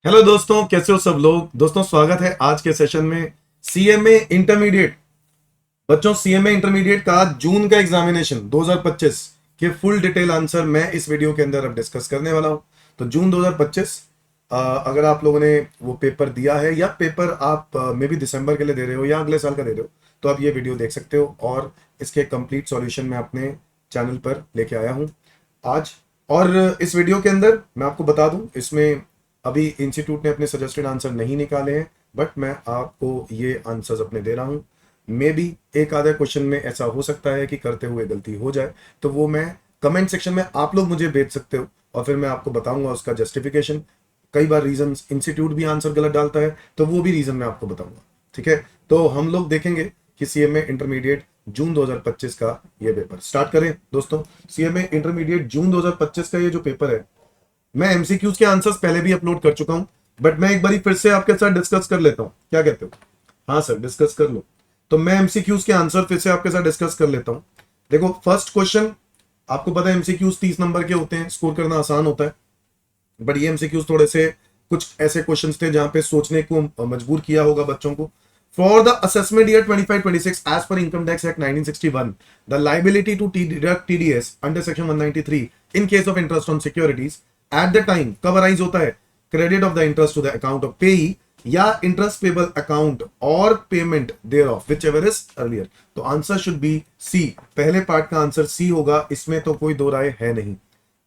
Hello दोस्तों, कैसे हो सब लोग। दोस्तों स्वागत है आज के सेशन में। सीएमए इंटरमीडिएट बच्चों, सीएमए इंटरमीडिएट का जून का एग्जामिनेशन 2025 के फुल डिटेल आंसर मैं इस वीडियो के अंदर अब डिस्कस करने वाला हूं। तो जून 2025, अगर आप लोगों ने वो पेपर दिया है या पेपर आप मे भी दिसंबर के लिए दे रहे हो या अगले साल का दे रहे हो, तो आप ये वीडियो देख सकते हो और इसके कंप्लीट सॉल्यूशन मैं अपने चैनल पर लेके आया हूं आज। और इस वीडियो के अंदर मैं आपको बता दूं, इसमें अभी इंस्टीट्यूट ने अपने सजेस्टेड आंसर नहीं निकाले हैं, बट मैं आपको ये आंसर्स अपने दे रहा हूं। मे बी एक आधा क्वेश्चन में ऐसा हो सकता है कि करते हुए गलती हो जाए, तो वो मैं कमेंट सेक्शन में आप लोग मुझे भेज सकते हो और फिर मैं आपको बताऊंगा उसका जस्टिफिकेशन। कई बार रीजन इंस्टीट्यूट भी आंसर गलत डालता है, तो वो भी रीजन मैं आपको बताऊंगा। ठीक है, तो हम लोग देखेंगे कि सीएमए इंटरमीडिएट जून 2025 का ये पेपर स्टार्ट करें। दोस्तों, सीएमए इंटरमीडिएट जून 2025 का ये जो पेपर है, मैं एमसीक्यूज के आंसर्स पहले भी अपलोड कर चुका हूं, बट मैं एक बार फिर से आपके साथ डिस्कस कर लेता हूं। क्या कहते हो? हाँ सर, डिस्कस कर लो। तो मैं एमसीक्यूज के आंसर फिर से आपके साथ डिस्कस कर लेता हूं। देखो, फर्स्ट क्वेश्चन, आपको पता है एमसीक्यूज 30 नंबर के होते हैं, स्कोर करना आसान होता है, बट ये एमसीक्यूज थोड़े से कुछ ऐसे क्वेश्चंस थे जहां पे सोचने को मजबूर किया होगा बच्चों को। For the assessment year 25-26 as per income tax act 1961, the liability to deduct TDS under section 193 in case of interest on securities at the time कब अराइज होता है? Credit of the interest to the account of payee या interest payable account और payment thereof which ever is earlier. तो answer should be C. पहले part का answer C होगा, इसमें तो कोई दो राय है नहीं।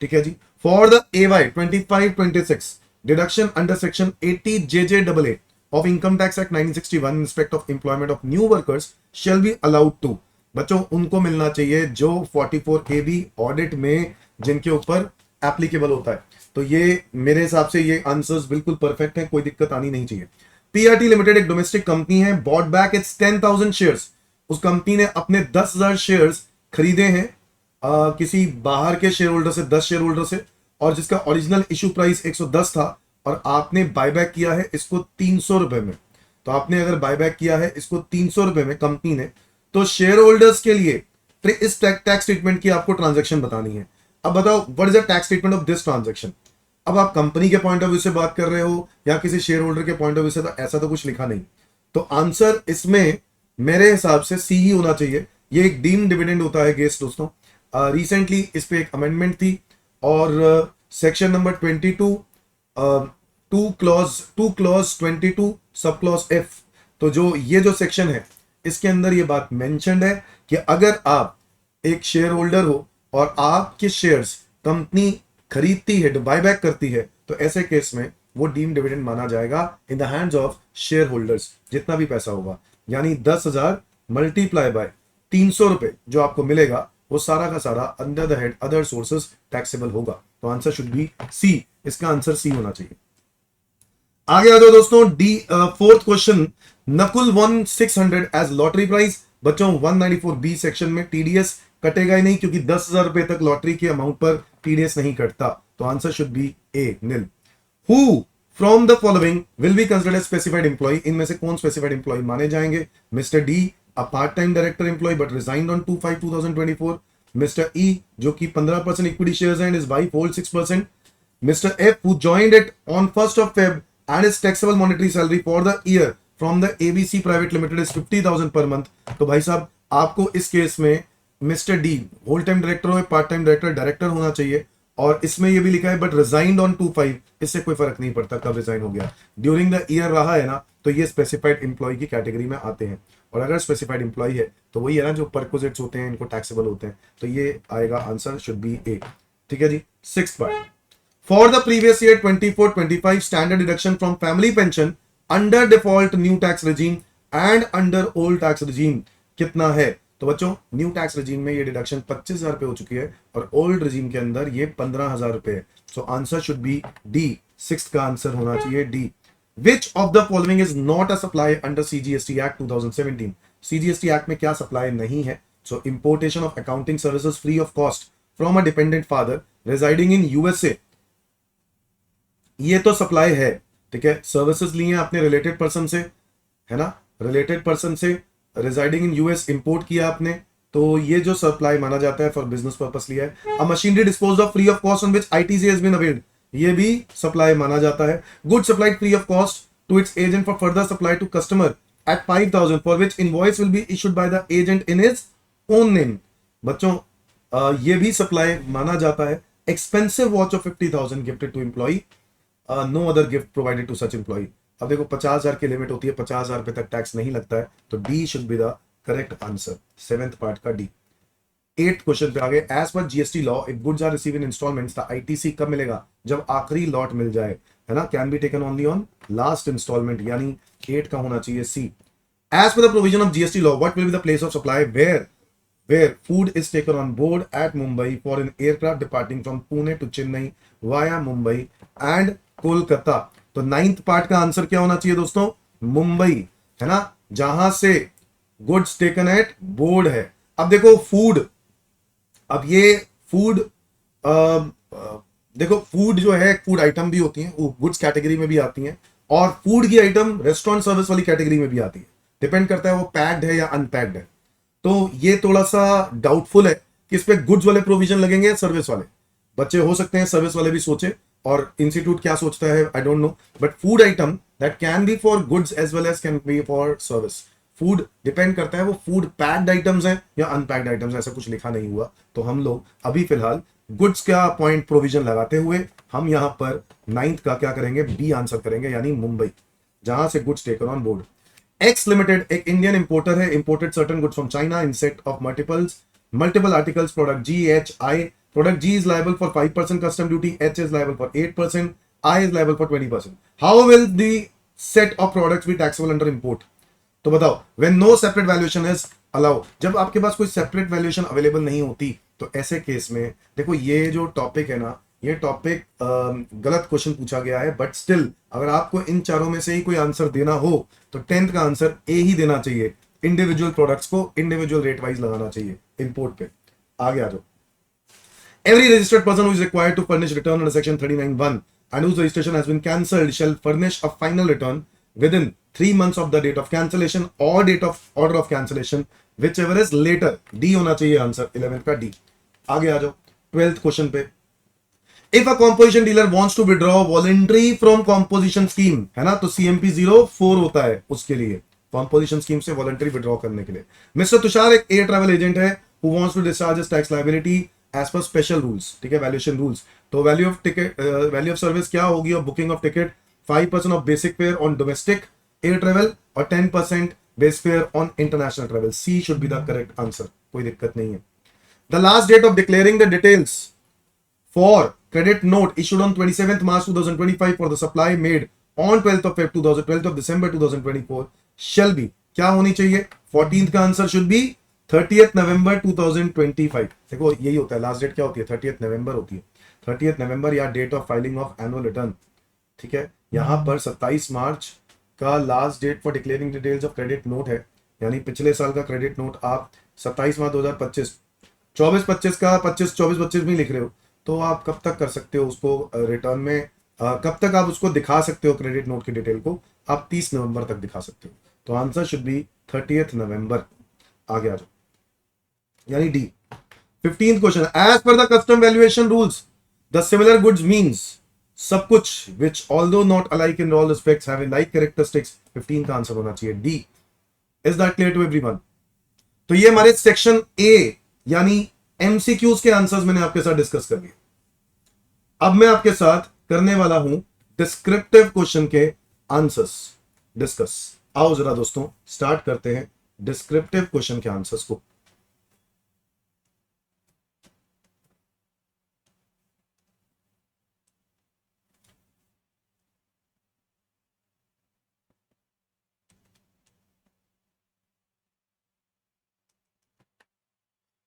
ठीक है जी। For the AY 25-26 deduction under section 80 JJAA of Income Tax Act 1961 in respect of employment of new workers shall be allowed to। बच्चों, उनको मिलना चाहिए जो 44AB ऑडिट में जिनके ऊपर एप्लीकेबल होता है। तो ये मेरे हिसाब से ये आंसर्स बिल्कुल परफेक्ट है, कोई दिक्कत आनी नहीं चाहिए। पीआरटी लिमिटेड एक डोमेस्टिक कंपनी है, बॉट बैक इट्स 10,000 शेयर्स। उस कंपनी ने अपने 10,000 शेयर्स खरीदे हैं किसी बाहर के शेयर होल्डर से, 10 शेयर होल्डर से, और जिसका ओरिजिनल इशू प्राइस 110 था, और आपने बायबैक किया है इसको 300 रुपए में। तो आपने अगर बायबैक किया है इसको 300 रुपए में कंपनी ने, तो शेयर होल्डर्स के लिए इस टैक्स ट्रीटमेंट की आपको ट्रांजैक्शन बतानी है। अब बताओ, what is the tax treatment of this transaction. अब आप कंपनी के पॉइंट ऑफ व्यू से बात कर रहे हो या किसी शेयर होल्डर के पॉइंट ऑफ व्यू से, तो ऐसा तो कुछ लिखा नहीं। तो आंसर इसमें मेरे हिसाब से सी ही होना चाहिए। ये एक डीम डिविडेंड होता है गेस। दोस्तों, रिसेंटली इस पे एक अमेंडमेंट थी और section number 22 two clause 22 sub clause F, तो जो ये जो सेक्शन है इसके अंदर ये बात मेंशन्ड है कि अगर आप एक शेयर होल्डर हो और आपके शेयर्स कंपनी खरीदती है, बायबैक करती है, तो ऐसे केस में वो डीम डिविडेंड माना जाएगा इन the hands of share holders, जितना भी पैसा होगा। यानी 10,000 मल्टीप्लाई बाय 300 रुपए जो आपको मिलेगा, वो सारा का सारा under the head other sources taxable होगा। तो आंसर शुड बी सी। इसका आंसर सी होना चाहिए। आगे आ जाओ दोस्तों, the fourth question, Nakul 1600 as lottery prize. बच्चों, 194B सेक्शन में टीडीएस कटेगा ही नहीं, क्योंकि 10,000 रुपए तक लॉटरी के अमाउंट पर टीडीएस नहीं कटता। तो answer should be A, nil. Who from the following will be considered specified employ. इनमें से कौन स्पेसिफाइड एम्प्लॉय माने जाएंगे? Mister D, a part time director employ but resigned on 2/5/2024। Mister E, जो कि 15% equity shares and his wife hold 6%। Mr. F, who joined it on 1st of Feb and his taxable monetary salary for the year from the ABC Private Limited is 50,000 per month। तो भाई साहब, आपको इस case में Mister D whole time director हो, part time director होना चाहिए। और इसमें ये भी लिखा है बट रिजाइंड ऑन 2/5, इससे कोई फर्क नहीं पड़ता कब रिजाइन हो गया, ड्यूरिंग द ईयर रहा है ना, तो ये स्पेसिफाइड एम्प्लॉय की कैटेगरी में आते हैं। और अगर स्पेसिफाइड एम्प्लॉय है तो वही है ना, जो परक्विजिट्स होते हैं इनको टैक्सेबल होते हैं। तो ये आएगा आंसर शुड बी ए। ठीक है जी। Sixth part, for the previous year 24-25 standard deduction from family pension under default new tax regime and under old tax regime कितना है? तो बच्चों, न्यू टैक्स regime में ये डिडक्शन 25,000 रुपए हो चुकी है और ओल्ड regime के अंदर ये 15,000 रुपए है। So answer should B D. Sixth का आंसर होना चाहिए D. Which of the following is not a supply under CGST Act 2017? CGST Act में क्या सप्लाई नहीं है? So importation of accounting services free of cost from a dependent father residing in USA, ये तो supply है। ठीक है, services लिए हैं आपने रिलेटेड पर्सन से, है ना, रिलेटेड पर्सन से रिजाइडिंग इन यूएस इंपोर्ट किया आपने, तो ये जो सप्लाई माना जाता है फॉर बिजनेस पर्पस लिया है। A machinery disposed of free of cost on which ITC has been availed, ये भी सप्लाई माना जाता है। Good supplied free of cost to its agent for further supply to customer at 5,000 for which invoice will be issued by the agent in his own name. बच्चों ये भी supply माना जाता है। Expensive watch of 50,000 gifted to employee, no other gift provided to such employee. अब देखो 50,000 की limit होती है, 50,000 रुपए तक टैक्स नहीं लगता है, तो D should be the correct answer, 7th part का डी। 8th क्वेश्चन पे आगे, as per GST law if goods are receive in instalments the ITC कब मिलेगा? जब आखिरी लॉट मिल जाए, है ना। Can be taken only on last instalment, यानी 8 का होना चाहिए C. As per the provision of GST law what will be the place of supply where food is taken on board at Mumbai for an aircraft departing from Pune to Chennai via Mumbai and Kolkata। तो 9th part का answer क्या होना चाहिए दोस्तों? मुंबई, है ना, जहां से गुड्स टेकन एट बोर्ड है। अब देखो फूड, अब ये फूड देखो फूड जो है, फूड आइटम भी होती हैं, वो गुड्स कैटेगरी में भी आती हैं, और फूड की आइटम रेस्टोरेंट सर्विस वाली कैटेगरी में भी आती है। डिपेंड करता है वो पैक्ड है या अनपैक्ड है। तो ये थोड़ा सा डाउटफुल है कि इस पे गुड्स वाले प्रोविजन लगेंगे या सर्विस वाले। बच्चे हो सकते हैं सर्विस वाले भी सोचे, और इंस्टीट्यूट क्या सोचता है I don't know, but food item that can be for goods as well as can be for service. Food depend करता है वो फूड पैक्ड आइटम्स हैं या अनपैक्ड आइटम्स, ऐसा कुछ लिखा नहीं हुआ। तो हम लोग अभी फिलहाल गुड्स का पॉइंट प्रोविजन लगाते हुए हम यहां पर 9th का क्या करेंगे? बी आंसर करेंगे, यानी मुंबई, जहां से goods taken on board. X limited एक इंडियन इंपोर्टर है, imported certain goods from China in set of multiple articles, product G H I. Product G is liable for 5% custom duty, H is liable for 8%, I is liable for 20%। How will the set of products be taxable under import? तो बताओ, when no separate valuation is allow, जब आपके पास कोई separate valuation available नहीं होती, तो ऐसे case में देखो ये जो टॉपिक है ना, ये टॉपिक गलत क्वेश्चन पूछा गया है, बट स्टिल अगर आपको इन चारों में से ही कोई आंसर देना हो तो 10th का आंसर ए ही देना चाहिए। इंडिविजुअल प्रोडक्ट्स को इंडिविजुअल रेट वाइज लगाना चाहिए इंपोर्ट पे। आगे आ जाओ। Every registered person who is required to furnish return under section 39(1) and whose registration has been cancelled shall furnish a final return within 3 months of the date of cancellation or date of order of cancellation, whichever is later। D होना चाहिए answer, 11th का D. आगे आ जाओ 12th question पे। If a composition dealer wants to withdraw voluntary from composition scheme, है ना, तो CMP 04 होता है उसके लिए, composition scheme से voluntary withdraw करने के लिए। मिस्टर तुषार एक एयर ट्रैवल एजेंट है who wants to discharge his tax liability as per special rules, ठीक है, वैल्यूएशन रूल्स। तो value of ticket, value of service क्या होगी of booking of ticket? 5% of basic fare on domestic air travel और 10% base fare on international travel. C should be the correct answer, कोई दिक्कत नहीं है। The last date of declaring the details for credit note issued on 27th March 2025 for the supply made on 12th of December 2024 shall be, क्या होनी चाहिए? 14th का answer should be 30th November 2025। देखो यही होता है, लास्ट डेट क्या होती है? 30th नवंबर होती है, 30th नवंबर या date of filing of annual return, ठीक है। यहां पर 27 मार्च का last date for declaring details of credit note है, यानी पिछले साल का क्रेडिट नोट आप 27 मार्च 2025, 24-25 का 24-25 में लिख रहे हो, तो आप कब तक कर सकते हो उसको रिटर्न में? कब तक आप उसको दिखा सकते हो क्रेडिट नोट की डिटेल को? आप 30 नवंबर तक दिखा सकते हो। तो आंसर शुड बी 30th नवंबर। आगे आ जाओ, यानी D. 15th question, as per the custom valuation rules the similar goods means सब कुछ which although not alike in all respects have like characteristics. 15 का आंसर होना चाहिए D. Is that clear to everyone? तो ये हमारे सेक्शन ए यानी MCQs के आंसर्स मैंने आपके साथ डिस्कस कर लिए। अब मैं आपके साथ करने वाला हूं डिस्क्रिप्टिव क्वेश्चन के आंसर्स डिस्कस। आओ जरा दोस्तों स्टार्ट करते हैं डिस्क्रिप्टिव क्वेश्चन के आंसर्स को।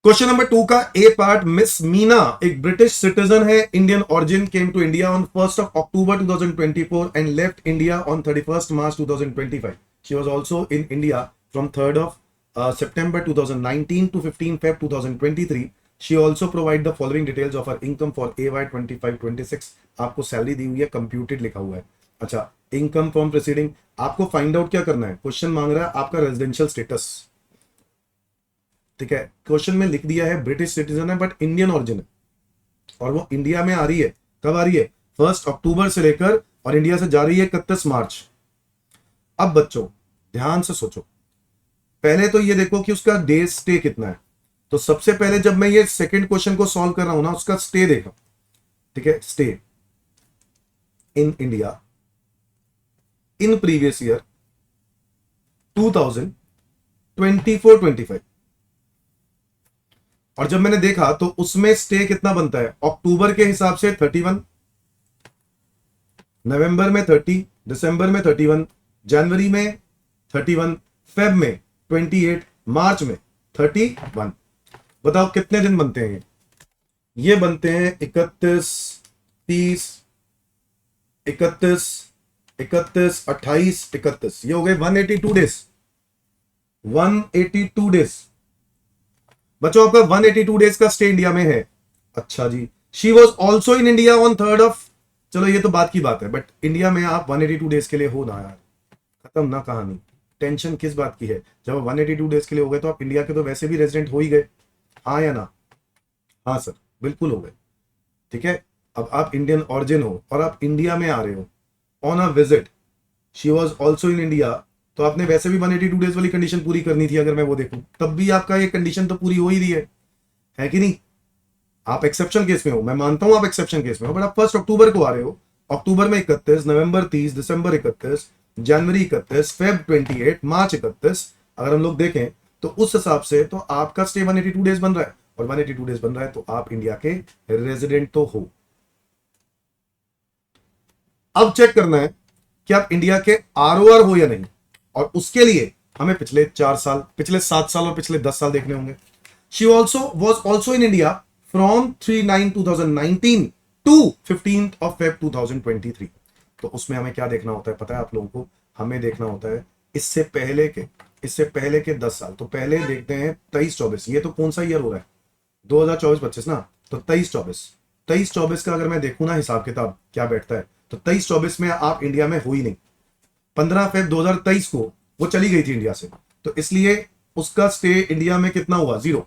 क्वेश्चन नंबर 2 का ए पार्ट, मिस मीना एक ब्रिटिश सिटीजन है, Indian origin, came to India on 1st of October 2024 and left India on 31st March 2025. She was also in India from 3rd of September 2019 to 15 Feb 2023. She also provide the following details of her income for AY 25-26। आपको salary दी हुई है, computed लिखा हुआ है। अच्छा, income from preceding, आपको find out क्या करना है? क्वेश्चन मांग रहा है आपका रेजिडेंशियल स्टेटस, ठीक है। क्वेश्चन में लिख दिया है ब्रिटिश सिटीजन है बट इंडियन ऑरिजिन है, और वो इंडिया में आ रही है, कब आ रही है? 1 अक्टूबर से लेकर, और इंडिया से जा रही है 31 मार्च। अब बच्चों ध्यान से सोचो, पहले तो ये देखो कि उसका डे स्टे कितना है। तो सबसे पहले जब मैं ये सेकंड क्वेश्चन को सॉल्व कर रहा हूं ना, उसका स्टे देखा, ठीक है, stay in India in previous year 2024-25, और जब मैंने देखा तो उसमें स्टे कितना बनता है, अक्टूबर के हिसाब से 31, नवंबर में 30, दिसंबर में 31, जनवरी में 31, फेब में 28, मार्च में 31। बताओ कितने दिन बनते हैं ये बनते हैं 31, 30, 31, 31, 28, 31, ये हो गए 182 डेज। 182 डेज बच्चों, आपका 182 डेज का स्टे इंडिया में है। अच्छा जी, she was also in India on 3rd of, चलो ये तो बात की बात है, बट इंडिया में आप 182 डेज के लिए हो ना यार, खत्म ना कहानी। टेंशन किस बात की है, जब आप 182 डेज के लिए हो गए तो आप इंडिया के तो वैसे भी रेजिडेंट हो ही गए, हाँ या ना? हाँ सर, बिल्कुल हो गए, ठीक है। अब आप इंडियन ऑरिजिन हो और आप इंडिया में आ रहे हो on a visit, she was also in India, तो आपने वैसे भी 182 डेज वाली कंडीशन पूरी करनी थी। अगर मैं वो देखूं तब भी आपका ये कंडीशन तो पूरी हो ही रही है कि नहीं? आप एक्सेप्शन केस में हो, मैं मानता हूं आप एक्सेप्शन केस में हो, बट आप 1 अक्टूबर को आ रहे हो, अक्टूबर में 31, नवंबर 30, दिसंबर 31, जनवरी 31, फेब 28, मार्च 31, अगर हम लोग देखें तो उस हिसाब से तो आपका स्टे 182 डेज बन रहा है, और 182 डेज बन रहा है तो आप इंडिया के रेजिडेंट तो हो। अब चेक करना है कि आप इंडिया के आरओआर हो या नहीं, और उसके लिए हमें पिछले 4 साल, पिछले 7 साल और पिछले 10 साल देखने होंगे। She also was also in India from 3/9/2019 to 15th of Feb 2023। तो उसमें हमें क्या देखना होता है पता है आप लोगों को? हमें देखना होता है इससे पहले के 10 साल। तो पहले देखते हैं 23-24, ये तो कौन सा ईयर हो रहा है, 2024-25 ना, तो 23-24 का अगर मैं देखूं ना हिसाब किताब क्या बैठता है, तो 23-24 में आप इंडिया में हो ही नहीं। 15 फेब 2023 को वो चली गई थी इंडिया से, तो इसलिए उसका स्टे इंडिया में कितना हुआ, 0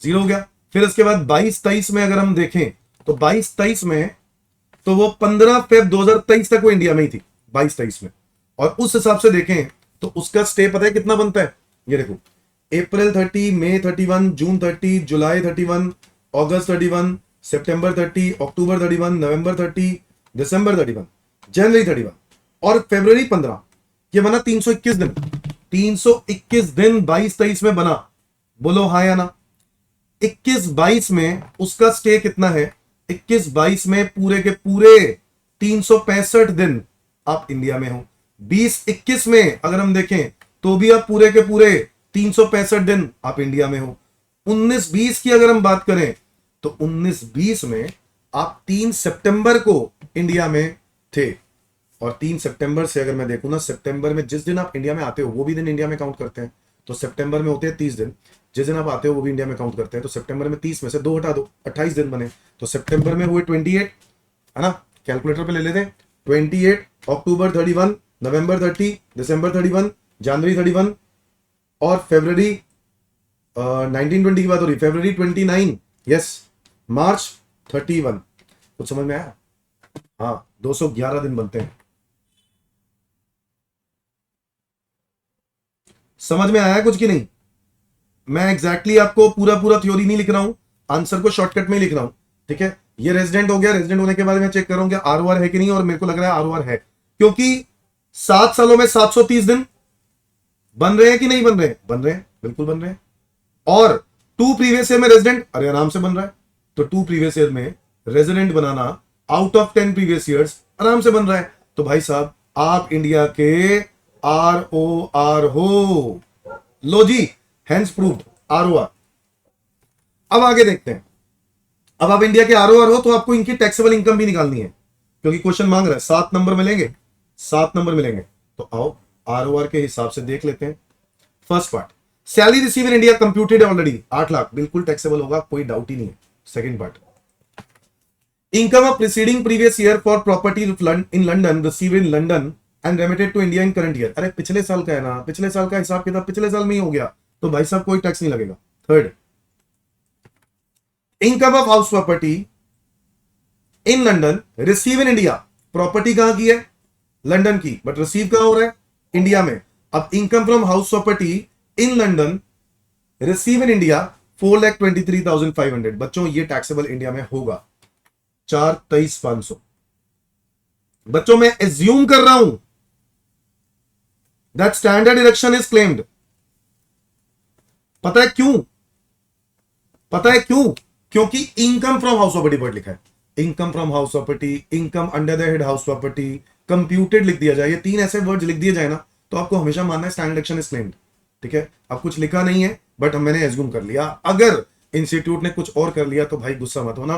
हो गया। फिर इसके बाद 22-23 में अगर हम देखें तो 22-23 में तो वो 15 फेब 2023 तक वो इंडिया में ही थी 22-23 में, और उस हिसाब से देखें तो उसका स्टे पता है कितना बनता है, ये देखो, अप्रैल 30, मई 31, जून 30, जुलाई 31, अगस्त 31, सितंबर 30, अक्टूबर 31, नवंबर 30, दिसंबर 31, जनवरी 31 और फरवरी 15, ये बना 321 दिन। 321 दिन 22-23 में बना, बोलो हाँ या ना? 21-22 में उसका स्टे कितना है, 21-22 में पूरे के पूरे 365 दिन आप इंडिया में हो। 20-21 में अगर हम देखें तो भी आप पूरे के पूरे 365 दिन आप इंडिया में हो। 19-20 की अगर हम बात करें तो 19-20 में आप 3 सितंबर को इंडिया में थे, और 3 सितंबर से अगर मैं देखूं ना, सितंबर में जिस दिन आप इंडिया में आते हो वो भी दिन इंडिया में काउंट करते हैं। तो सितंबर में होते हैं 30 दिन, जिस दिन आप आते हो वो भी इंडिया में काउंट करते हैं। तो सितंबर में 30 में से 2 हटा दो, 28 दिन बने। तो सितंबर में हुए 28, है ना, कैलकुलेटर पे ले लेते हैं, 28, अक्टूबर 31, नवंबर 30, दिसंबर 31, जनवरी 31 और फरवरी 19-20 की बात हो रही, फरवरी 29, यस, मार्च 31। कुछ समझ में आया? हाँ, 211 दिन बनते हैं। समझ में आया कुछ कि नहीं? मैं एग्जैक्टली आपको पूरा पूरा थ्योरी नहीं लिख रहा हूं, आंसर को शॉर्टकट में लिख रहा हूं, ठीक है। ये रेजिडेंट हो गया, रेजिडेंट होने के बाद मैं चेक कर रहा हूं कि आरओआर है कि नहीं, और मेरे को लग रहा है आरओआर है, क्योंकि 7 सालों में 730 दिन बन रहे हैं कि नहीं बन रहे हैं? बन रहे हैं, बिल्कुल बन रहे हैं। और 2 प्रीवियस ईयर में रेजिडेंट, अरे आराम से बन रहा है। तो 2 प्रीवियस ईयर में resident banana out of 10 previous years आराम से बन रहा है। तो भाई साहब आप इंडिया के आरओआर हो, लो जी, हेंस प्रूव्ड आरओआर। अब आगे देखते हैं, अब आप इंडिया के आरओआर हो तो आपको इनकी टैक्सेबल इनकम भी निकालनी है, क्योंकि क्वेश्चन मांग रहा है 7 नंबर मिलेंगे, 7 नंबर मिलेंगे। तो आओ आरओआर के हिसाब से देख लेते हैं। First part, salary receive in India computed already 8 lakh, बिल्कुल टैक्सेबल होगा, कोई डाउट ही नहीं है। Second part, income of preceding previous year for property in London receive in London and remitted to India in current year. अरे पिछले साल का है ना, पिछले साल का हिसाब किताब पिछले साल में ही हो गया, तो भाई साहब कोई टैक्स नहीं लगेगा। Third, income of house property in London, receive in India. Property कहां की है? लंदन की, बट रिसीव कहां हो रहा है? इंडिया में। अब income from house property in London, receive in India 4,23,500। बच्चों ये टैक्सेबल इंडिया में होगा 4,23,500। बच्चों मैं एज्यूम कर रहा हूं that standard deduction is claimed. पता है क्यों? पता है क्यों? क्योंकि income from house property word लिखा है। Income from house property, income under the head house property, computed लिख दिया जाए, ये तीन ऐसे वर्ड्स लिख दिए जाए ना, तो आपको हमेशा मानना है स्टैंडर्ड डिडक्शन इज क्लेम्ड। ठीक है, अब कुछ लिखा नहीं है बट मैंने एज्यूम कर लिया। अगर इंस्टीट्यूट ने कुछ और कर लिया तो भाई गुस्सा मत होना,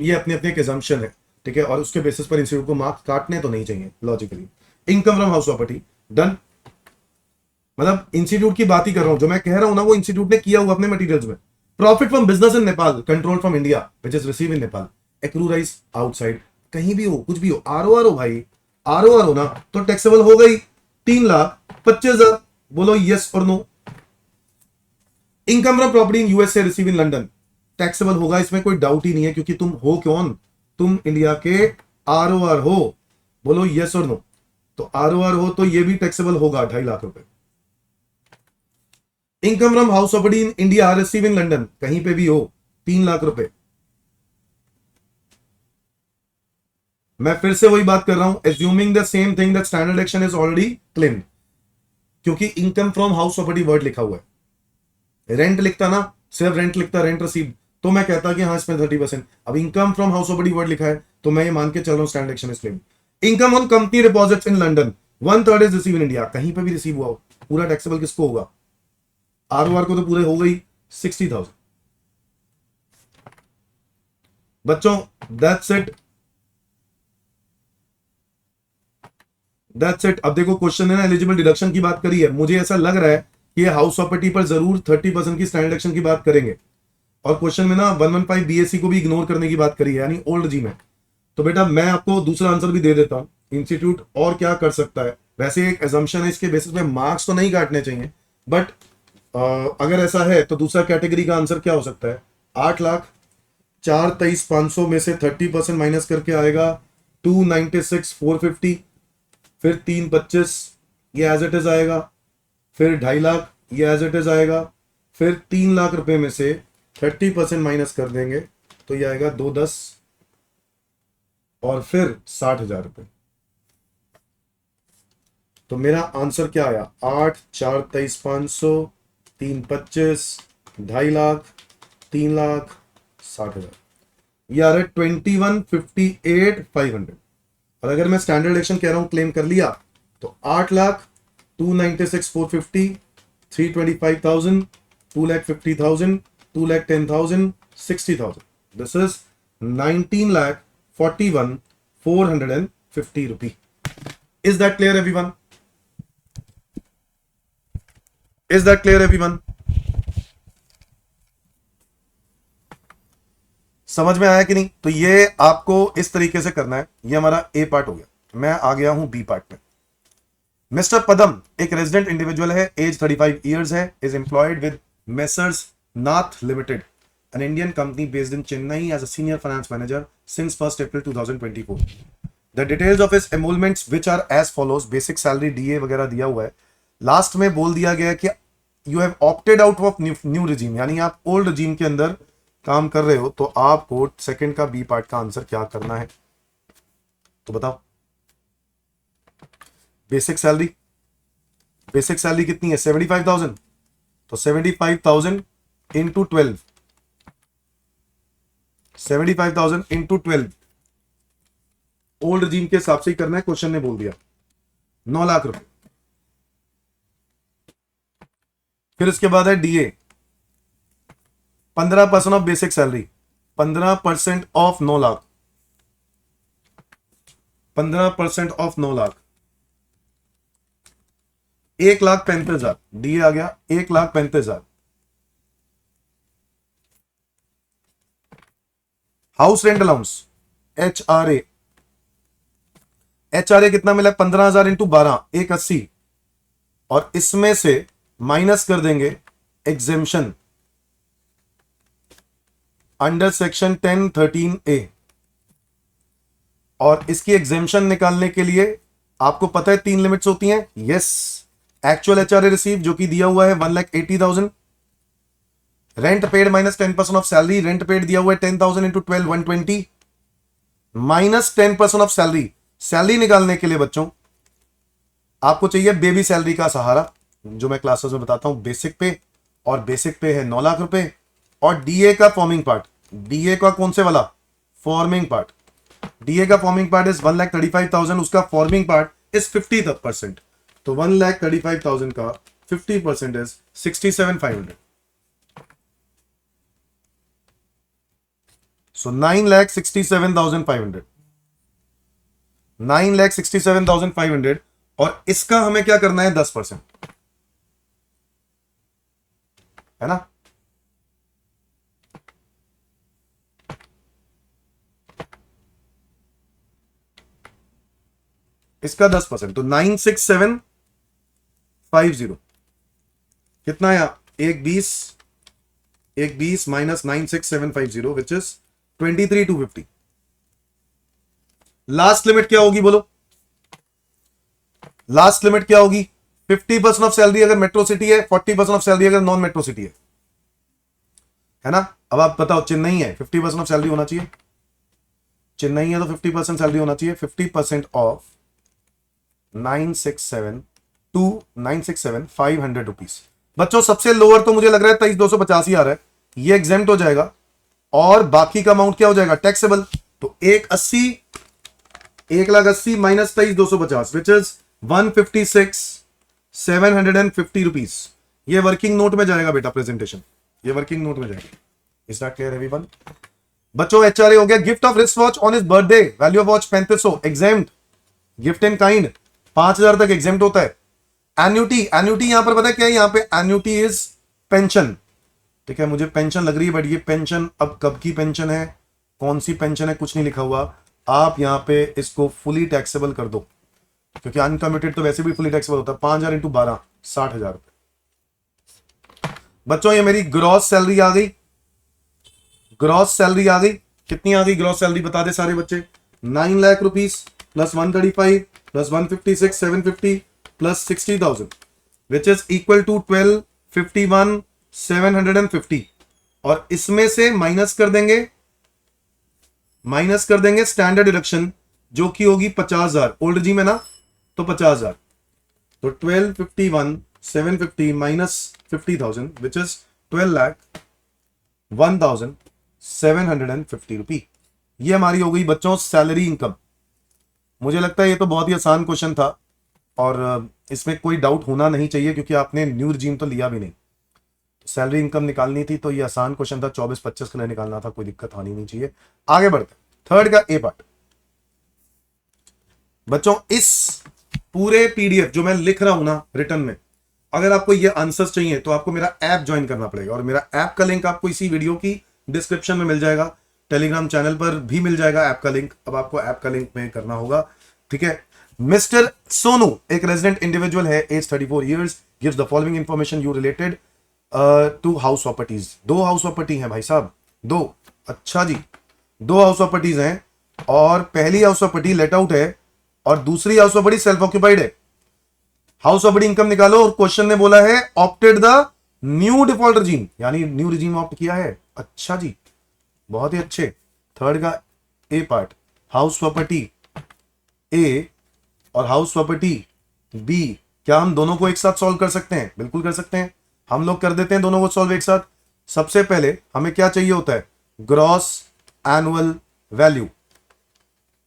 ये अपनी अपनी एक एजम्पशन है। ठीक है, और उसके बेसिस पर इंस्टीट्यूट को मार्क्स काटने तो नहीं चाहिए logically. Income from house property done. मतलब इंस्टीट्यूट की बात ही कर रहा हूं, जो मैं कह रहा हूं ना वो इंस्टीट्यूट ने किया हुआ अपने मटेरियल्स में। Profit from business in Nepal control from India which is receive in Nepal, accrue rise outside, कहीं भी हो कुछ भी हो, आर हो भाई, आर हो ना, तो टैक्सेबल हो गई 3,25,000। बोलो यस और no. Income from property in USA receive in London, taxable होगा, इसमें कोई डाउट ही नहीं है, क्योंकि तुम हो कौन? तुम इंडिया के आर हो। बोलो यस और नो। तो आर हो तो ये भी टैक्सेबल होगा 2.5 लाख रुपए। Income from house property in India receive in London, कहीं पे भी हो 3 लाख रुपए। मैं फिर से वही बात कर रहा हूं, assuming the same thing that standard deduction is already claimed, क्योंकि income from house property word लिखा हुआ है। रेंट लिखता ना, सिर्फ रेंट लिखता, रेंट रिसीव, तो मैं कहता कि हाँ इसमें 30%। अब income from house property word लिखा है तो मैं ये मान के चल रहा हूं standard deduction is claimed. Income on company deposits in London 1/3 is receive in India, कहीं पे भी रिसीव हुआ हो, पूरा टैक्सेबल किसको होगा? आर को तो पूरे हो गई 60,000। बच्चों दैट्स इट, दैट्स इट। अब देखो क्वेश्चन है ना, एलिजिबल डिडक्शन की बात करी है, मुझे ऐसा लग रहा है कि हाउस प्रॉपर्टी पर जरूर 30% की स्टैंडर्ड डिडक्शन की बात करेंगे। और क्वेश्चन में ना 115 बीएससी को भी इग्नोर करने की बात करी है, यानी ओल्ड जी में। तो बेटा मैं आपको दूसरा आंसर भी दे देता हूं, इंस्टीट्यूट और क्या कर सकता है। वैसे एक एजम्पशन है, इसके बेसिस पे मार्क्स तो नहीं काटने चाहिए, बट अगर ऐसा है तो दूसरा कैटेगरी का आंसर क्या हो सकता है? 8,04,23,500 में से 30% माइनस करके आएगा 296,450, फिर 3,25 ये एज इट इज आएगा, फिर 2.5 लाख ये एज इट इज आएगा, फिर 3 लाख रुपए में से 30% माइनस कर देंगे तो ये आएगा 210, और फिर 60,000 रुपए। तो मेरा आंसर क्या आया? 8,04,23,500, 3,25, 2.5 लाख, 3 लाख, 60,000, ये आ रहा है 21,58,500। और अगर मैं स्टैंडर्ड डिडक्शन कह रहा हूं क्लेम कर लिया तो 8,02,96,450, 325,000, 2,50,000, 2,10,000, 60,000, this is 19,41,450 rupee. Is that clear everyone? Is that clear everyone? समझ में आया कि नहीं? तो ये आपको इस तरीके से करना है। ये हमारा ए पार्ट हो गया, मैं आ गया हूं बी पार्ट में। मिस्टर पदम एक रेजिडेंट इंडिविजुअल है, एज 35 ईयर्स है, is employed with messrs Nath limited, an Indian company based in Chennai as a senior finance manager since 1st April 2024. The details of his emoluments which are as follows, basic salary DA वगैरह दिया हुआ है। Last में बोल दिया गया कि you have opted out of new regime, यानी आप ओल्ड regime के अंदर काम कर रहे हो, तो आपको सेकंड का बी पार्ट का आंसर क्या करना है? तो बताओ। बेसिक सैलरी कितनी है? 75,000। तो 75,000 इंटू 12, 75,000 इंटू 12 ओल्ड regime के हिसाब से ही करना है, क्वेश्चन ने बोल दिया 9 लाख रुपए। फिर इसके बाद है DA 15% of basic salary, 15% of 9 lakh, 15% of 9 lakh, 1,35,000 DA आ गया, 1,35,000। हाउस रेंट अलाउंस एचआरए कितना मिला? 15,000 इंटू 12, 180, और इसमें से माइनस कर देंगे एग्जेम्पशन अंडर सेक्शन 1013A, और इसकी एग्जेम्पशन निकालने के लिए आपको पता है 3 लिमिट्स होती हैं। यस, एक्चुअल एचआरए रिसीव जो कि दिया हुआ है 1,80,000, rent paid minus 10% of salary, rent paid दिया हुआ है 10,000 into 12 120 minus 10% of salary. Salary निकालने के लिए बच्चों आपको चाहिए बेबी सैलरी का सहारा, जो मैं क्लासेस में बताता हूं, बेसिक पे, और बेसिक पे है 9 लाख रुपए, और डीए का फॉर्मिंग पार्ट, डीए का कौन से वाला, फॉर्मिंग पार्ट, डीए का फॉर्मिंग पार्ट इज 1,35,000, उसका फॉर्मिंग पार्ट इज 50%, तो 1,35,000 का 50% इज 67,500, सो 9,67,500, 9,67,500, और इसका हमें क्या करना है 10%, है ना। इसका 10%, तो 9,67,50 कितना है, एक 20 minus 9,67,50 which is 23,250। Last limit क्या होगी बोलो, लास्ट लिमिट क्या होगी, 50% ऑफ सैलरी अगर मेट्रो सिटी है, 40% ऑफ सैलरी अगर नॉन मेट्रो सिटी है ना। अब आप बताओ, चेन्नई है 50% ऑफ सैलरी होना चाहिए, चेन्नई है तो 50% सैलरी होना चाहिए, 50% ऑफ 967 रुपीज। बच्चों सबसे लोअर तो मुझे लग रहा है 23,250 ही आ रहा है, ये एग्जेम्प्ट हो जाएगा, और बाकी का अमाउंट क्या हो जाएगा, टैक्सेबल। तो 1,80 माइनस 23,250 विच इज 156,750 रुपीज। ये वर्किंग नोट में जाएगा बेटा, प्रेजेंटेशन ये वर्किंग नोट में जाएगा। Is that clear everyone? बच्चों एचआरए हो गया, gift of wrist watch on his birthday, value of watch 3500, exempt, gift in kind 5,000 तक एग्जेम्प्ट होता है। एन्यूटी, एन्यूटी यहां पर पता है क्या है, यहां पे एन्यूटी इज पेंशन, ठीक है, मुझे पेंशन लग रही है, बट ये पेंशन अब कब की पेंशन है, कौन सी पेंशन है, कुछ नहीं लिखा हुआ। आप यहां पे इसको फुली टैक्सेबल कर दो, क्योंकि अनकमिटेड तो वैसे भी फुली टैक्सेबल होता है। 5,000 इंटू 12 60,000 रुपए। बच्चों ये मेरी ग्रॉस सैलरी आ गई, ग्रॉस सैलरी आ गई, कितनी आ गई ग्रॉस सैलरी बता दे सारे बच्चे, 9 lakh rupees plus 135 plus 156 750 plus 60,000 which is equal to 12,51,750, और इसमें से माइनस कर देंगे स्टैंडर्ड डिडक्शन जो कि होगी 50,000, ओल्ड जी में ना, तो 50,000, तो 12,51,750 माइनस 50,000 विच इज 12,01,750 रुपी। ये हमारी हो गई बच्चों सैलरी इनकम। मुझे लगता है ये तो बहुत ही आसान क्वेश्चन था, और इसमें कोई डाउट होना नहीं चाहिए, क्योंकि आपने न्यू रिजीम तो लिया भी नहीं, सैलरी इनकम निकालनी थी, तो ये आसान क्वेश्चन था, 24-25 के लिए निकालना था, कोई दिक्कत आनी नहीं चाहिए। आगे बढ़ते थर्ड का ए पार्ट। बच्चों इस पूरे पीडीएफ जो मैं लिख रहा हूं ना रिटर्न में, अगर आपको ये आंसर्स चाहिए तो आपको मेरा ऐप ज्वाइन करना पड़ेगा, और मेरा ऐप का लिंक आपको इसी वीडियो की डिस्क्रिप्शन में मिल जाएगा, टेलीग्राम चैनल पर भी मिल जाएगा ऐप का लिंक। अब आपको ऐप का लिंक में करना होगा, ठीक है। मिस्टर सोनू एक रेजिडेंट इंडिविजुअल है, age 34 years, gives the following information you related to house properties. 2 house property हैं भाई साहब, 2, अच्छा जी, 2 हाउस प्रॉपर्टीज हैं, और पहली हाउस प्रॉपर्टी लेट आउट है, और दूसरी हाउस प्रॉपर्टी सेल्फ ऑक्यूपाइड है। हाउस प्रॉपर्टी इनकम निकालो, और क्वेश्चन ने बोला है opted the new default regime, यानी न्यू रिजीम ऑप्ट किया है, अच्छा जी, बहुत ही अच्छे। थर्ड का ए पार्ट, हाउस प्रॉपर्टी ए और हाउस प्रॉपर्टी बी, क्या हम दोनों को एक साथ सॉल्व कर सकते हैं? बिल्कुल कर सकते हैं, हम लोग कर देते हैं दोनों को सॉल्व एक साथ। सबसे पहले हमें क्या चाहिए होता है, ग्रॉस एनुअल वैल्यू,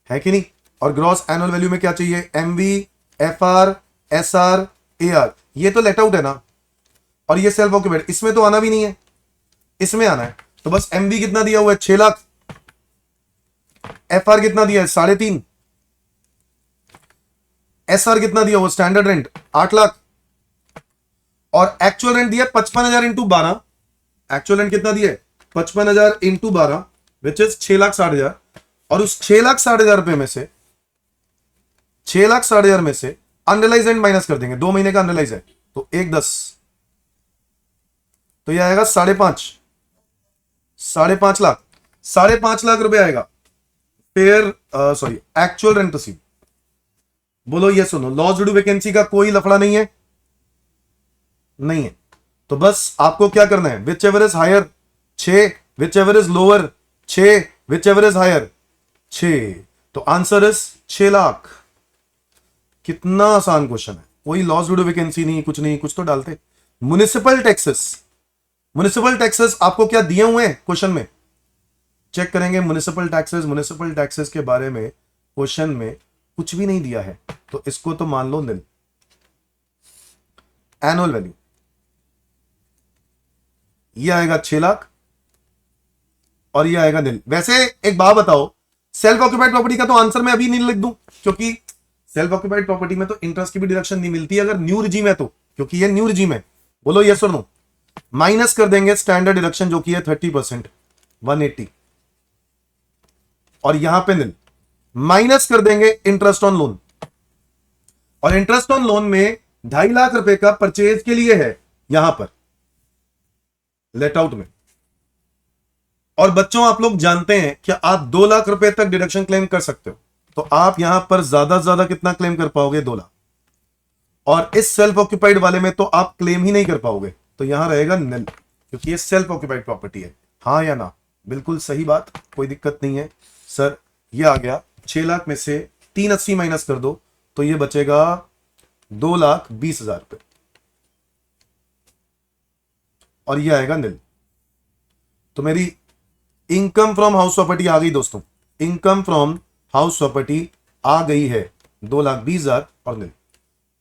है कि नहीं, और ग्रॉस एनुअल वैल्यू में क्या चाहिए, एमवी, एफआर, एसआर, एआर। ये तो लेट आउट है ना, और ये सेल्फ ऑक्यूपाइड, इसमें तो आना भी नहीं है, इसमें आना है, तो बस एमवी कितना दिया हुआ है 6 लाख, एफआर कितना दिया है 3.5, एसआर कितना दिया हुआ स्टैंडर्ड रेंट 8 लाख, और एक्चुअल रेंट दिया 55,000 इंटू 12, एक्चुअल रेंट कितना दिया है 55,000 इंटू 12 विच इज 6,60,000, और उस 6,60,000 रुपए में से 6,60,000 में से अनरियलाइज रेंट माइनस कर देंगे, 2 महीने का अनरियलाइज है, तो 1,10, तो यह आएगा 5.5 लाख, 5.5 लाख रुपए आएगा। Fair sorry actual rent receive, बोलो ये सुनो, लॉस ड्यू टू वैकेंसी का कोई लफड़ा नहीं है, नहीं है। तो बस आपको क्या करना है, which ever is higher 6, which ever is lower 6, which ever is higher 6, तो आंसर इज 6 लाख। कितना आसान क्वेश्चन है, कोई लॉस ड्यू टू वैकेंसी नहीं, कुछ नहीं, कुछ तो डालते। म्युनिसिपल टैक्सेस, म्युनिसिपल टैक्सेस आपको क्या दिए हुए हैं क्वेश्चन में, चेक करेंगे। म्युनिसिपल टैक्सेस के बारे में क्वेश्चन में कुछ भी नहीं दिया है, तो इसको तो मान लो निल। एनुअल वैल्यू ये आएगा 6 लाख और ये आएगा निल। वैसे एक बात बताओ, सेल्फ ऑक्यूपाइड प्रॉपर्टी का तो आंसर मैं अभी नहीं लिख दूं, क्योंकि सेल्फ ऑक्यूपाइड प्रॉपर्टी में तो इंटरेस्ट की भी डिडक्शन नहीं मिलती अगर न्यू रिजीम है तो, क्योंकि ये न्यू रिजीम है। बोलो यस और नो। माइनस कर देंगे स्टैंडर्ड डिडक्शन जो कि है 30%, 180, और यहां पे निल। माइनस कर देंगे इंटरेस्ट ऑन लोन, और इंटरेस्ट ऑन लोन में 2.5 लाख रुपए का परचेज के लिए है यहां पर लेट आउट में। और बच्चों आप लोग जानते हैं कि आप 2 लाख रुपए तक डिडक्शन क्लेम कर सकते हो, तो आप यहां पर ज्यादा से ज्यादा कितना क्लेम कर पाओगे, 2 लाख। और इस सेल्फ ऑक्यूपाइड वाले में तो आप क्लेम ही नहीं कर पाओगे, तो यहां रहेगा निल, क्योंकि ये सेल्फ ऑक्यूपाइड प्रॉपर्टी है। हाँ या ना, बिल्कुल सही बात, कोई दिक्कत नहीं है सर। ये आ गया 6 लाख में से 380 माइनस कर दो तो ये बचेगा 2,20,000 रुपए, और ये आएगा निल। तो मेरी इनकम फ्रॉम हाउस प्रॉपर्टी आ गई दोस्तों, इनकम फ्रॉम हाउस प्रॉपर्टी आ गई है 2,20,000 और निल।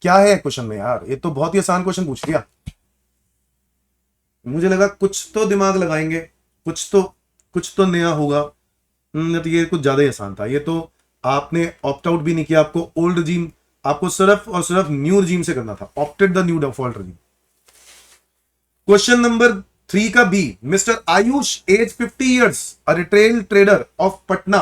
क्या है क्वेश्चन में यार, ये तो बहुत ही आसान क्वेश्चन पूछ लिया। मुझे लगा कुछ तो दिमाग लगाएंगे, कुछ तो नया होगा। तो ये कुछ ज्यादा ही आसान था। ये तो आपने ऑप्ट आउट भी नहीं किया, आपको ओल्ड रिजीम, आपको सिर्फ और सिर्फ न्यू रिजीम से करना था, opted the new default regime. Question number 3 का B, Mister Ayush age 50 years a retail trader of Patna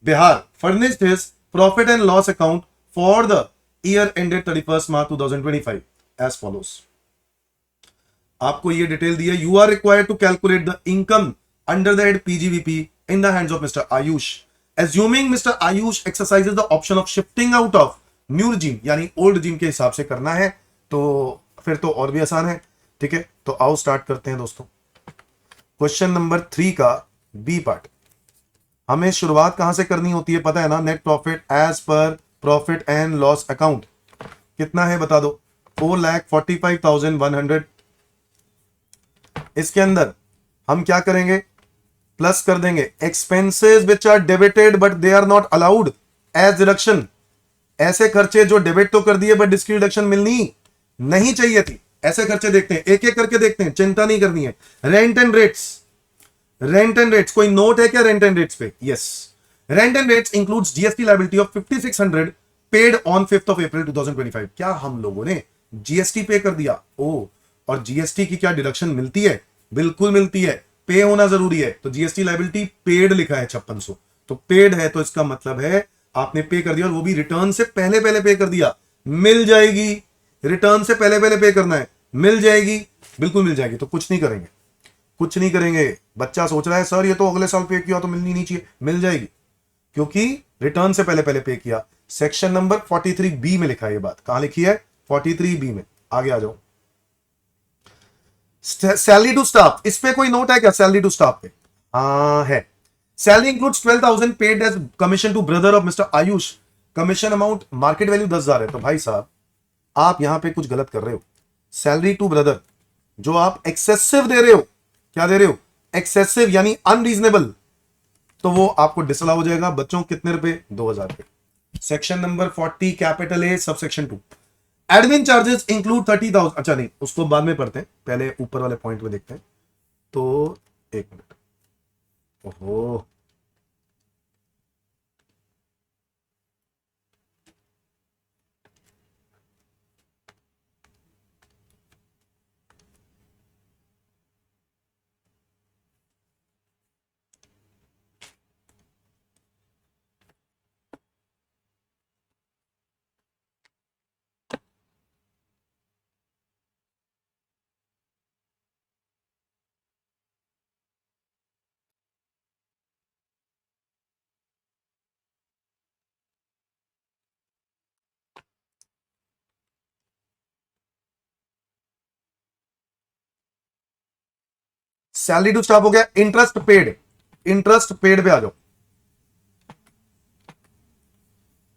Bihar furnished his profit and loss account for the year ended 31st March 2025 as follows। आपको ये detail दी है, you are required to calculate the income under the head PGBP in the hands of mister Ayush, assuming mister Ayush exercises the option of shifting out of new regime, यानी old regime के हिसाब से करना है, तो फिर तो और भी आसान है। ठीक है, तो आओ स्टार्ट करते हैं दोस्तों। क्वेश्चन नंबर 3 का बी पार्ट, हमें शुरुआत कहां से करनी होती है पता है ना, net profit as per profit and loss account कितना है बता दो, 4,45,100। इसके अंदर हम क्या करेंगे, प्लस कर देंगे expenses which are debited but they are not allowed as deduction. ऐसे खर्चे जो डेबिट तो कर दिए बट जिसकी डिडक्शन मिलनी नहीं चाहिए थी, ऐसे खर्चे देखते हैं, एक एक करके देखते हैं, चिंता नहीं करनी है। Rent and rates, rent and rates कोई नोट है क्या रेंट एंड रेट्स पे, yes. Rent and rates includes GST liability of 5,600 paid on 5th of April 2025। क्या हम लोगों ने जीएसटी पे कर दिया, ओ, और जीएसटी की क्या डिडक्शन मिलती है, बिल्कुल मिलती है, पे होना जरूरी है। तो जीएसटी लायबिलिटी पेड लिखा है 5600, तो पेड है, तो इसका मतलब है आपने पे कर दिया, और वो भी रिटर्न से पहले पहले पे कर दिया, मिल जाएगी। रिटर्न से पहले पहले पे करना है, मिल जाएगी, बिल्कुल मिल जाएगी। तो कुछ नहीं करेंगे, कुछ नहीं करेंगे। बच्चा सोच रहा है सर ये तो अगले साल पे किया तो मिलनी नहीं चाहिए, मिल जाएगी, क्योंकि रिटर्न से पहले पहले पे किया। सेक्शन नंबर 43 बी में लिखा है ये बात, कहां लिखी है, 43 बी में। आगे आ जाओ, सैलरी टू स्टाफ, इस पे कोई नोट है क्या सैलरी टू स्टाफ पे, हाँ है। Salary includes 12,000 paid as commission to brother of mister Ayush, commission amount market value 10,000 है। तो भाई साहब आप यहां पे कुछ गलत कर रहे हो। सैलरी टू ब्रदर जो आप एक्सेसिव दे रहे हो, क्या दे रहे हो, एक्सेसिव यानी अनरीजनेबल, तो वो आपको डिसअलाउ हो जाएगा। बच्चों कितने रुपए, 2,000 रुपए। Section number 40 capital A sub section 2, admin charges include 30,000, अच्छा नहीं उसको बाद में पढ़ते हैं, पहले ऊपर वाले पॉइंट में देखते हैं। तो एक मिनट, ओहो सैलरी टू स्टाफ हो गया। इंटरेस्ट पेड, इंटरेस्ट पेड पे आ जाओ,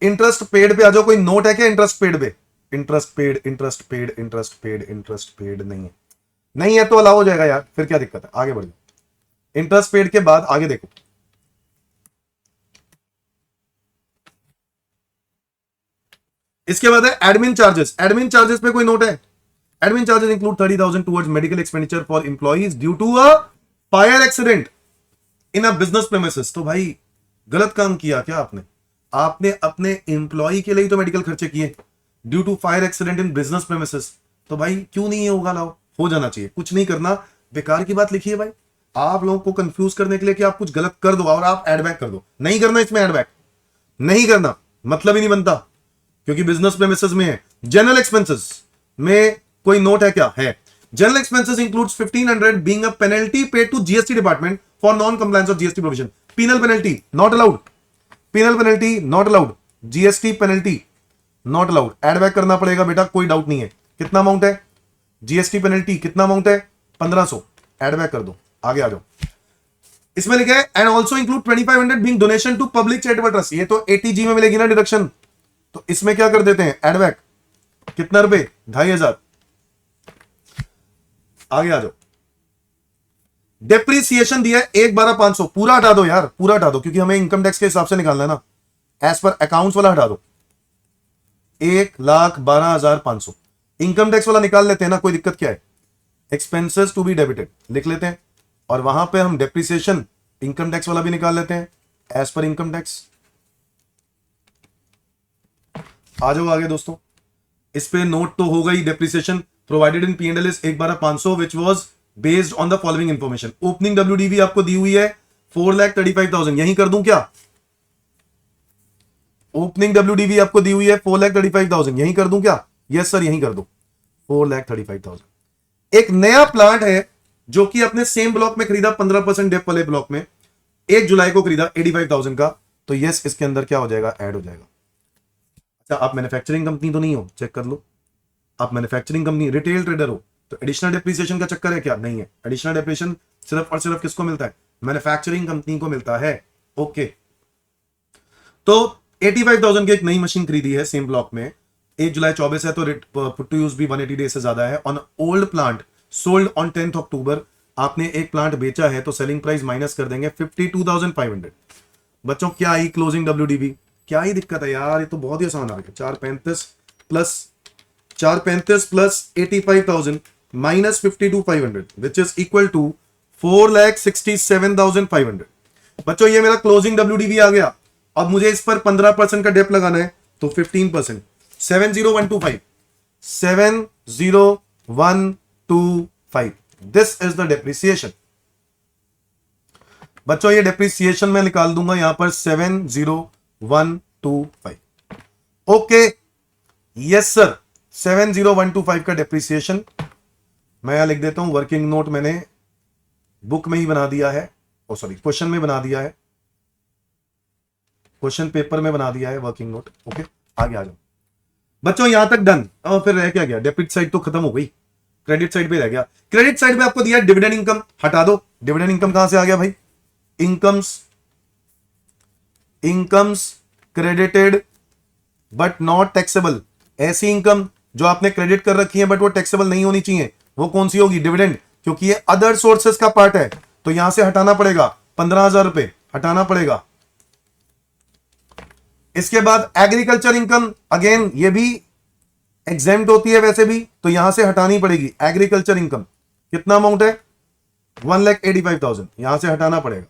इंटरेस्ट पेड पे आ जाओ। कोई नोट है क्या इंटरेस्ट पेड पे? Interest paid, interest paid, interest paid, interest paid नहीं है, नहीं है तो अलाउ हो जाएगा यार, फिर क्या दिक्कत है, आगे बढ़ जाओ। इंटरेस्ट पेड के बाद आगे देखो, इसके बाद है एडमिन चार्जेस। एडमिन चार्जेस पे कोई नोट है? Admin charges include 30,000 towards medical expenditure for employees due to a fire accident in a business premises. तो भाई गलत काम किया क्या आपने? आपने अपने एम्प्लॉय के लिए तो मेडिकल खर्चे किए due to fire accident in business premises, तो भाई क्यों नहीं होगा? लाओ, हो जाना चाहिए, कुछ नहीं करना। बेकार की बात लिखी है भाई, आप लोगों को कंफ्यूज करने के लिए कि आप कुछ गलत कर दो और आप एड बैक कर दो। नहीं करना, इसमें एड बैक नहीं करना, मतलब ही नहीं बनता, क्योंकि बिजनेस प्रेमिसेस में है। जनरल एक्सपेंसेस में कोई नोट है क्या? है। General expenses includes 1500 being a penalty paid to GST department for non compliance of GST provision. Penal penalty not allowed, penal penalty not allowed, GST penalty not allowed. Add back करना पड़ेगा बेटा, कोई doubt नहीं है। कितना amount है? GST penalty कितना amount है? 1500। एड बैक कर दो, आगे आ जाओ। इसमें लिखा है and also include 2500 being donation to public charitable trust. ये तो एटीजी में मिलेगी ना डिडक्शन, तो इसमें क्या कर देते हैं? Add back. कितना रुपए? 2500। आगे आ जाओ। डेप्रीसिएशन दिया है 1,12,500, पूरा हटा दो यार, पूरा हटा दो, क्योंकि हमें इनकम टैक्स के हिसाब से निकालना है ना। एज पर अकाउंट्स वाला हटा दो, 1,12,500। इनकम टैक्स वाला निकाल लेते हैं ना, कोई दिक्कत क्या है? एक्सपेंसेस टू बी डेबिटेड लिख लेते हैं, और वहां पे हम डेप्रीसिएशन इनकम टैक्स वाला भी निकाल लेते हैं एज पर इनकम टैक्स। आ जाओ आगे दोस्तों। इस पे नोट तो होगा ही, depreciation provided in P&L is 1,12,500 which was based on the following information. Opening WDV आपको दी हुई है 4,35,000, यही कर दूं क्या? ओपनिंग WDV आपको दी हुई है 4,35,000, यही कर दूं क्या? यस सर, यही कर दो 4,35,000। एक नया प्लांट है जो कि अपने सेम ब्लॉक में खरीदा 15% डेप वाले ब्लॉक में, 1 जुलाई को खरीदा 85,000 का, तो यस इसके अंदर क्या हो जाएगा? ऐड हो जाएगा। अच्छा, आप मैन्युफैक्चरिंग कंपनी तो नहीं हो, चेक कर लो। आप मैन्युफैक्चरिंग कंपनी, रिटेल ट्रेडर हो, तो एडिशनल डेप्रिसिएशन का चक्कर है क्या? नहीं है। एडिशनल डेप्रिसिएशन सिर्फ और सिर्फ किसको मिलता है? मैन्युफैक्चरिंग कंपनी को मिलता है। ओके, तो 85,000 की एक नई मशीन खरीदी है सेम ब्लॉक में, 1 जुलाई 24 है, तो पुट टू यूज भी 180 डेज से ज्यादा है। On old plant sold on 10th अक्टूबर, आपने एक प्लांट बेचा है, तो सेलिंग प्राइस माइनस कर देंगे 52,500। बच्चों क्या आई क्लोजिंग WDV? क्या ही दिक्कत है यार, ये तो बहुत ही आसान आ गया। 435 plus 85,000 minus 52,500 which is equal to 4,67,500। बच्चों ये मेरा क्लोजिंग WDV आ गया। अब मुझे इस पर 15% का डेप लगाना है, तो 15%, 70125, 70125, दिस इज द डेप्रिसिएशन। बच्चों ये डेप्रिसिएशन मैं निकाल दूंगा यहां पर 70125। ओके, यस सर, 70125 का डेप्रिसिएशन मैं यहां लिख देता हूं। वर्किंग नोट मैंने बुक में ही बना दिया है, ओ सॉरी क्वेश्चन में बना दिया है, क्वेश्चन पेपर में बना दिया है वर्किंग नोट। ओके, आगे आ जाओ बच्चों, यहां तक डन। और फिर रह क्या गया? डेबिट साइड तो खत्म हो गई, क्रेडिट साइड पे रह गया। क्रेडिट साइड पे आपको दिया डिविडेंड इनकम, हटा दो। डिविडेंड इनकम कहां से आ गया भाई? Incomes credited but not taxable. ऐसी इनकम जो आपने क्रेडिट कर रखी है बट वो टैक्सेबल नहीं होनी चाहिए, वो कौन सी होगी? डिविडेंड, क्योंकि ये अदर सोर्सेस का पार्ट है, तो यहां से हटाना पड़ेगा 15,000 रुपए, हटाना पड़ेगा। इसके बाद एग्रीकल्चर इनकम, अगेन ये भी एग्जेम्प्ट होती है वैसे भी, तो यहां से हटानी पड़ेगी। एग्रीकल्चर इनकम कितना अमाउंट है? 1,85,000, यहां से हटाना पड़ेगा।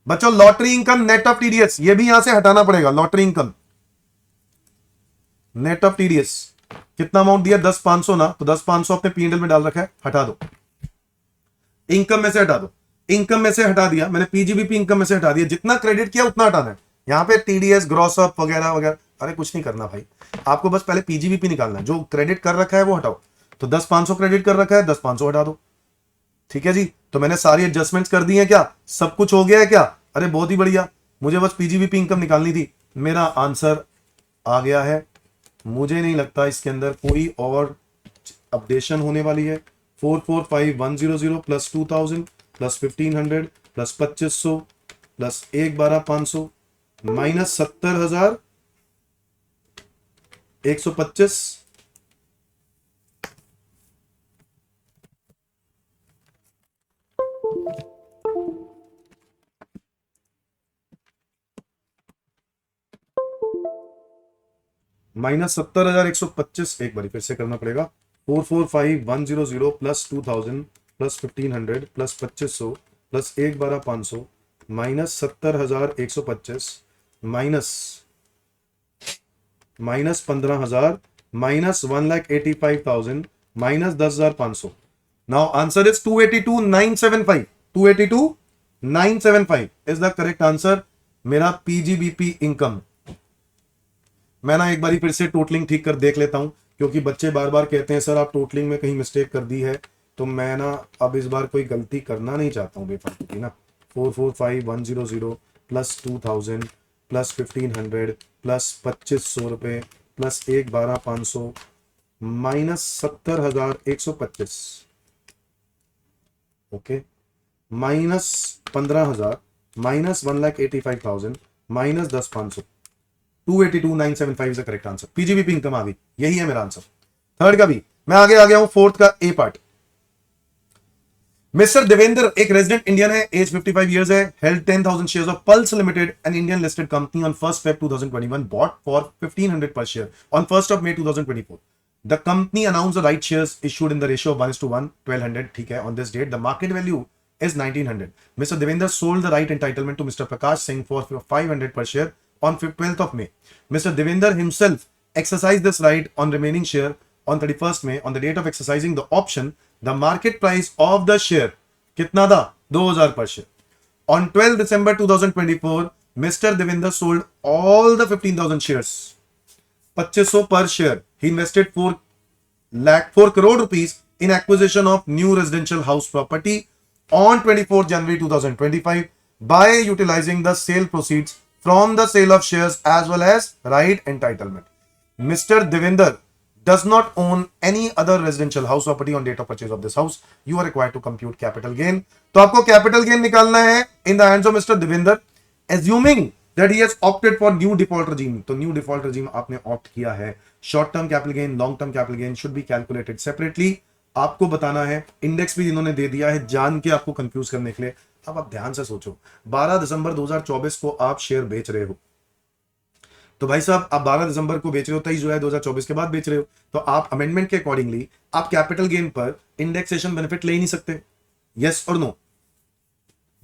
बच्चों lottery income net of TDS, ये भी यहां से हटाना पड़ेगा। Lottery income net of TDS कितना अमाउंट दिया? 10,500 ना, तो 10,500 अपने P&L में डाल रखा है, हटा दो। इनकम में से हटा दो, इनकम में से हटा दिया मैंने, पीजीबीपी इनकम में से हटा दिया। जितना क्रेडिट किया उतना हटाना है। यहां पे टीडीएस ग्रॉस अप वगैरह वगैरह, अरे कुछ नहीं करना भाई, आपको बस पहले पीजीबीपी निकालना है। जो क्रेडिट कर रखा है वो हटाओ, तो 10,500 क्रेडिट कर रखा है, 10,500 हटा दो। ठीक है जी, तो मैंने सारी एडजस्टमेंट्स कर दी है क्या? सब कुछ हो गया है क्या? अरे बहुत ही बढ़िया, मुझे बस पीजीबीपी इनकम निकालनी थी। मेरा आंसर आ गया है। मुझे नहीं लगता इसके अंदर कोई और अपडेशन होने वाली है, 445100 plus 2000 plus 1500 plus 2500 plus 1,12,500 minus 70,125 -70,125 एक बार फिर से करना पड़ेगा। 445100 plus 2000 plus 1500 plus 2500 plus 1,12,500 minus 70,125 minus 15,000 minus 1,85,000 minus 10,500। Now answer is 282,975। 282,975 is the correct answer. मेरा पीजीबीपी इनकम, मैं ना एक बारी फिर से टोटलिंग ठीक कर देख लेता हूं, क्योंकि बच्चे बार बार कहते हैं सर आप टोटलिंग में कहीं मिस्टेक कर दी है, तो मैं ना अब इस बार कोई गलती करना नहीं चाहता हूं बेफालतू की ना। 445100 प्लस 2000 प्लस 1500 प्लस 2500 रुपए plus 1,12,500 minus 70,125 okay minus 15,000 minus 1,85,000 minus 10,500। 282,975 is the correct answer. PGBP income आ गई, यही है मेरा आंसर। थर्ड का भी मैं आगे आ गया हूं। फोर्थ का ए पार्ट। मिस्टर देवेंद्र एक रेजिडेंट इंडियन है, एज 55 इयर्स है, held 10,000 shares of Pulse limited, an Indian listed company on 1st Feb 2021, bought for 1500 per share on 1st of May 2024. The company announced the right shares issued in the ratio of 1:1, 1200, ठीक है, on this date. The market value is 1900. Mr. Devendra sold the right entitlement to Mr. Prakash Singh for 500 per share on 12th of May. Mr. Devendra himself exercised this right on remaining share on 31st May. On the date of exercising the option, the market price of the share कितना था? 2000 per share. On 12 December 2024, Mr. Devendra sold all the 15,000 shares, 2500 per share. He invested 4 crore rupees in acquisition of new residential house property on 24th January 2025 by utilizing the sale proceeds from the sale of shares as well as right entitlement. Mr. Devendra does not own any other residential house property on date of purchase of this house. You are required to compute capital gain. तो आपको capital gain निकालना है in the hands of Mr. Devendra, assuming that he has opted for new default regime. तो new default regime आपने opt किया है। Short term capital gain, long term capital gain should be calculated separately. आपको बताना है, index भी इन्होंने दे दिया है जान के आपको कंफ्यूज करने के लिए। अब आप ध्यान से सोचो, 12 दिसंबर 2024 को आप शेयर बेच रहे हो, तो भाई साहब आप 12 दिसंबर को बेच रहे हो, 23 जुलाई 2024 के बाद बेच रहे हो, तो आप अमेंडमेंट के अकॉर्डिंगली आप कैपिटल गेन पर इंडेक्सेशन बेनिफिट ले ही नहीं सकते। यस और नो?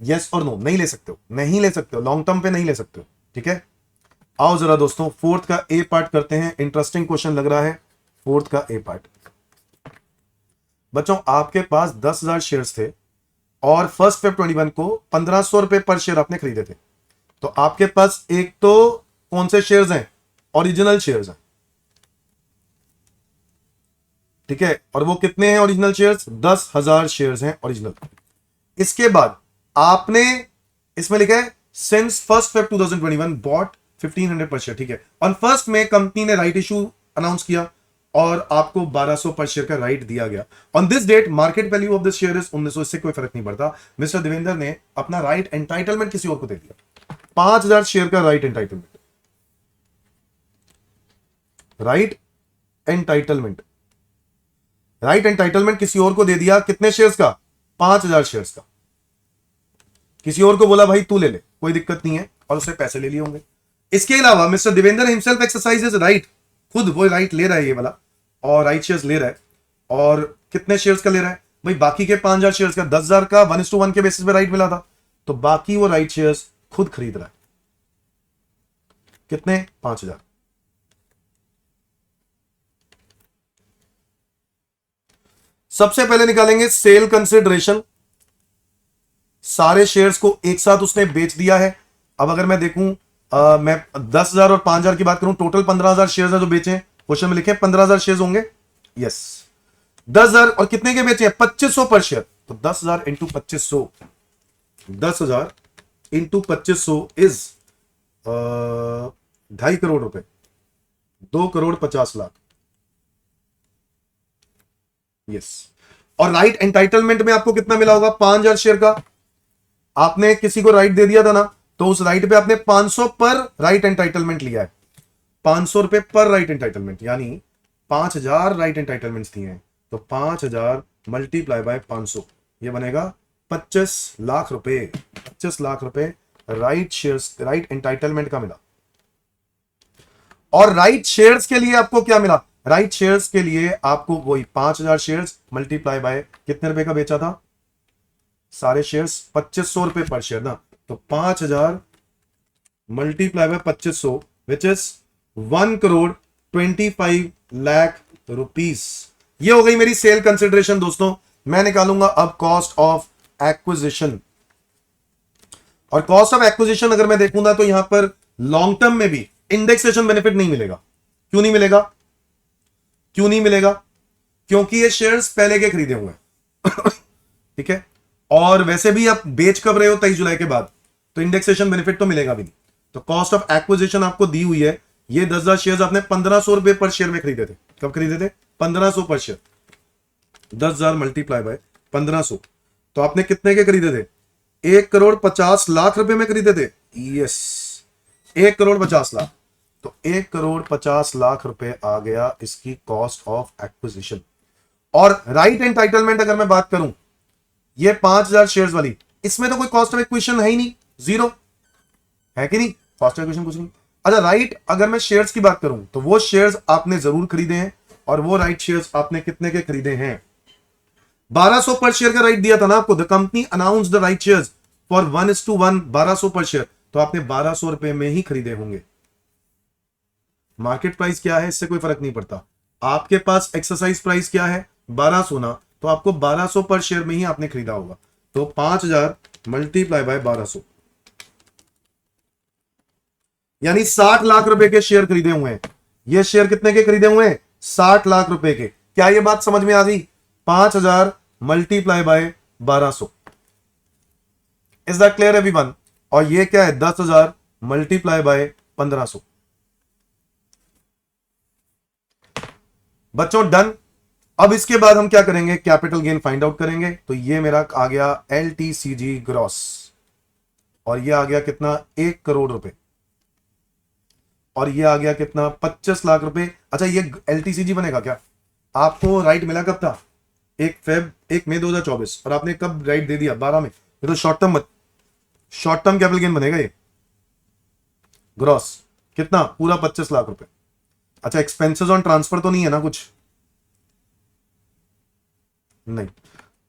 यस और नो? नहीं ले सकते हो, नहीं ले सकते हो, लॉन्ग टर्म पे नहीं ले सकते हो। ठीक है, आओ जरा दोस्तों फोर्थ का ए पार्ट करते हैं। इंटरेस्टिंग क्वेश्चन लग रहा है फोर्थ का ए पार्ट। बच्चों आपके पास 10,000 शेयर्स थे और 1st Feb 21 को 1,500 रुपए पर शेयर आपने खरीदे थे। तो आपके पास एक तो कौन से शेयर्स हैं? ओरिजिनल शेयर्स हैं, ठीक है, और वो कितने हैं ओरिजिनल शेयर्स? 10,000 शेयर्स हैं ओरिजिनल। इसके बाद आपने इसमें लिखा है सिंस 1st Feb 2021 बॉट 1500 पर शेयर, ठीक है। ऑन 1st में कंपनी ने राइट इशू अनाउंस किया और आपको 1200 पर शेयर का राइट दिया गया। On this debt market value of this share is 1900। इससे कोई फर्क नहीं पड़ता। मिस्टर देवेंद्र ने अपना राइट एंटाइटलमेंट किसी और को दे दिया, 5,000 शेयर का right entitlement. Right entitlement, right entitlement किसी और को दे दिया। कितने शेयर्स का? 5,000 शेयर्स का। किसी और को बोला भाई तू ले ले, कोई दिक्कत नहीं है, और उससे पैसे ले लिए होंगे। इसके अलावा mister Devendra himself exercises right, खुद वो राइट ले रहा है ये वाला, और राइट शेयर्स ले रहा है। और कितने शेयर्स का ले रहा है भाई? बाकी के 5,000 शेयर्स का, 10,000 का 1:1 के बेसिस पे राइट मिला था, तो बाकी वो राइट शेयर्स खुद खरीद रहा है। कितने? 5,000। सबसे पहले निकालेंगे सेल कंसिडरेशन। सारे शेयर्स को एक साथ उसने बेच दिया है। अब अगर मैं देखूं, मैं 10,000 और 5,000 की बात करूं, टोटल 15,000 शेयर्स हैं जो बेचे हैं। क्वेश्चन में लिखे 15,000 शेयर्स होंगे, यस। 10,000 और कितने के बेचे हैं? 2,500 पर शेयर। तो 10,000 इंटू 2,500, 10,000 इंटू 2,500 इज 2.5 करोड़ रुपए, 2 करोड़ 50 लाख, यस। और राइट एंटाइटलमेंट में आपको कितना मिला होगा? 5,000 शेयर का आपने किसी को राइट दे दिया था ना, तो उस राइट पे आपने 500 पर राइट एंटाइटलमेंट लिया है, 500 रुपए पर राइट एंटाइटलमेंट, यानी 5,000 राइट एंटाइटलमेंट्स दिए हैं, तो 5,000 मल्टीप्लाई बाय 500, ये बनेगा 25 लाख रुपए। 25 लाख रुपए राइट शेयर्स, राइट एंटाइटलमेंट का मिला। और राइट शेयर्स के लिए आपको क्या मिला? राइट शेयर्स के लिए आपको वही 5,000 शेयर्स मल्टीप्लाई बाय कितने रुपए का बेचा था? सारे शेयर्स 2500 रुपए पर शेयर ना, तो 5,000 multiply by 2500 which is 1,25,00,000 rupees. ये हो गई मेरी सेल कंसिडरेशन दोस्तों। मैं निकालूंगा अब कॉस्ट ऑफ एक्विजिशन। और कॉस्ट ऑफ एक्विजिशन अगर मैं देखूंगा तो यहां पर लॉन्ग टर्म में भी इंडेक्सेशन बेनिफिट नहीं मिलेगा। क्यों नहीं मिलेगा? क्यों नहीं मिलेगा? क्योंकि ये शेयर्स पहले के खरीदे हुए हैं ठीक है, और वैसे भी आप बेच कब रहे हो? 23 जुलाई के बाद, तो इंडेक्सेशन बेनिफिट तो मिलेगा भी नहीं। तो कॉस्ट ऑफ एक्विजिशन आपको दी हुई है, ये 10,000 शेयर्स आपने 1,500 रुपए पर शेयर में खरीदे थे। कब खरीदे थे? 1,500 पर शेयर। 10,000 मल्टीप्लाई बाय 1,500, तो आपने कितने के खरीदे थे? 1,50,00,000 रुपए में खरीदे थे। यस, 1,50,00,000। तो 1,50,00,000 रुपए आ गया इसकी कॉस्ट ऑफ एक्विजिशन। और राइट एंटाइटलमेंट अगर मैं बात करूं, ये 5,000 शेयर्स वाली, इसमें तो कोई कॉस्ट ऑफ एक्विजिशन है ही नहीं, जीरो है कि नहीं? कॉस्ट ऑफ एक्विजिशन कुछ नहीं। अच्छा, राइट अगर मैं शेयर्स की बात करूं तो वो शेयर्स आपने जरूर खरीदे हैं, और वो राइट शेयर्स आपने कितने के खरीदे हैं? 1,200 पर शेयर का राइट दिया था ना आपको। The company announce the right shares for 1:1, 1,200 पर शेयर, तो आपने 1,200 रुपए में ही खरीदे होंगे। मार्केट प्राइस क्या है इससे कोई फर्क नहीं पड़ता। आपके पास एक्सरसाइज प्राइस क्या है? 1,200 ना, तो आपको 1,200 पर शेयर में ही आपने खरीदा होगा। तो 5,000 मल्टीप्लाई बाय 1,200, यानी 60 लाख रुपए के शेयर खरीदे हुए हैं। ये शेयर कितने के खरीदे हुए हैं? 60 लाख रुपए के। क्या ये बात समझ में आ गई? 5,000 multiply by 1,200। Is that clear everyone? और ये क्या है? 10,000 मल्टीप्लाई बाय 1,500। बच्चों डन। अब इसके बाद हम क्या करेंगे? कैपिटल गेन फाइंड आउट करेंगे। तो ये मेरा आ गया LTCG ग्रॉस, और ये आ गया कितना? 1 करोड़ रुपए, और ये आ गया कितना? 25 लाख रुपए। अच्छा, ये LTCG बनेगा क्या? आपको राइट मिला कब था? 1 मई 2024, और आपने कब राइट दे दिया? 12 में। ये तो शॉर्ट टर्म कैपिटल गेन बनेगा ये ग्रॉस। कितना? पूरा 25 लाख रुपए। अच्छा, एक्सपेंसेस ऑन ट्रांसफर तो नहीं है ना कुछ? नहीं,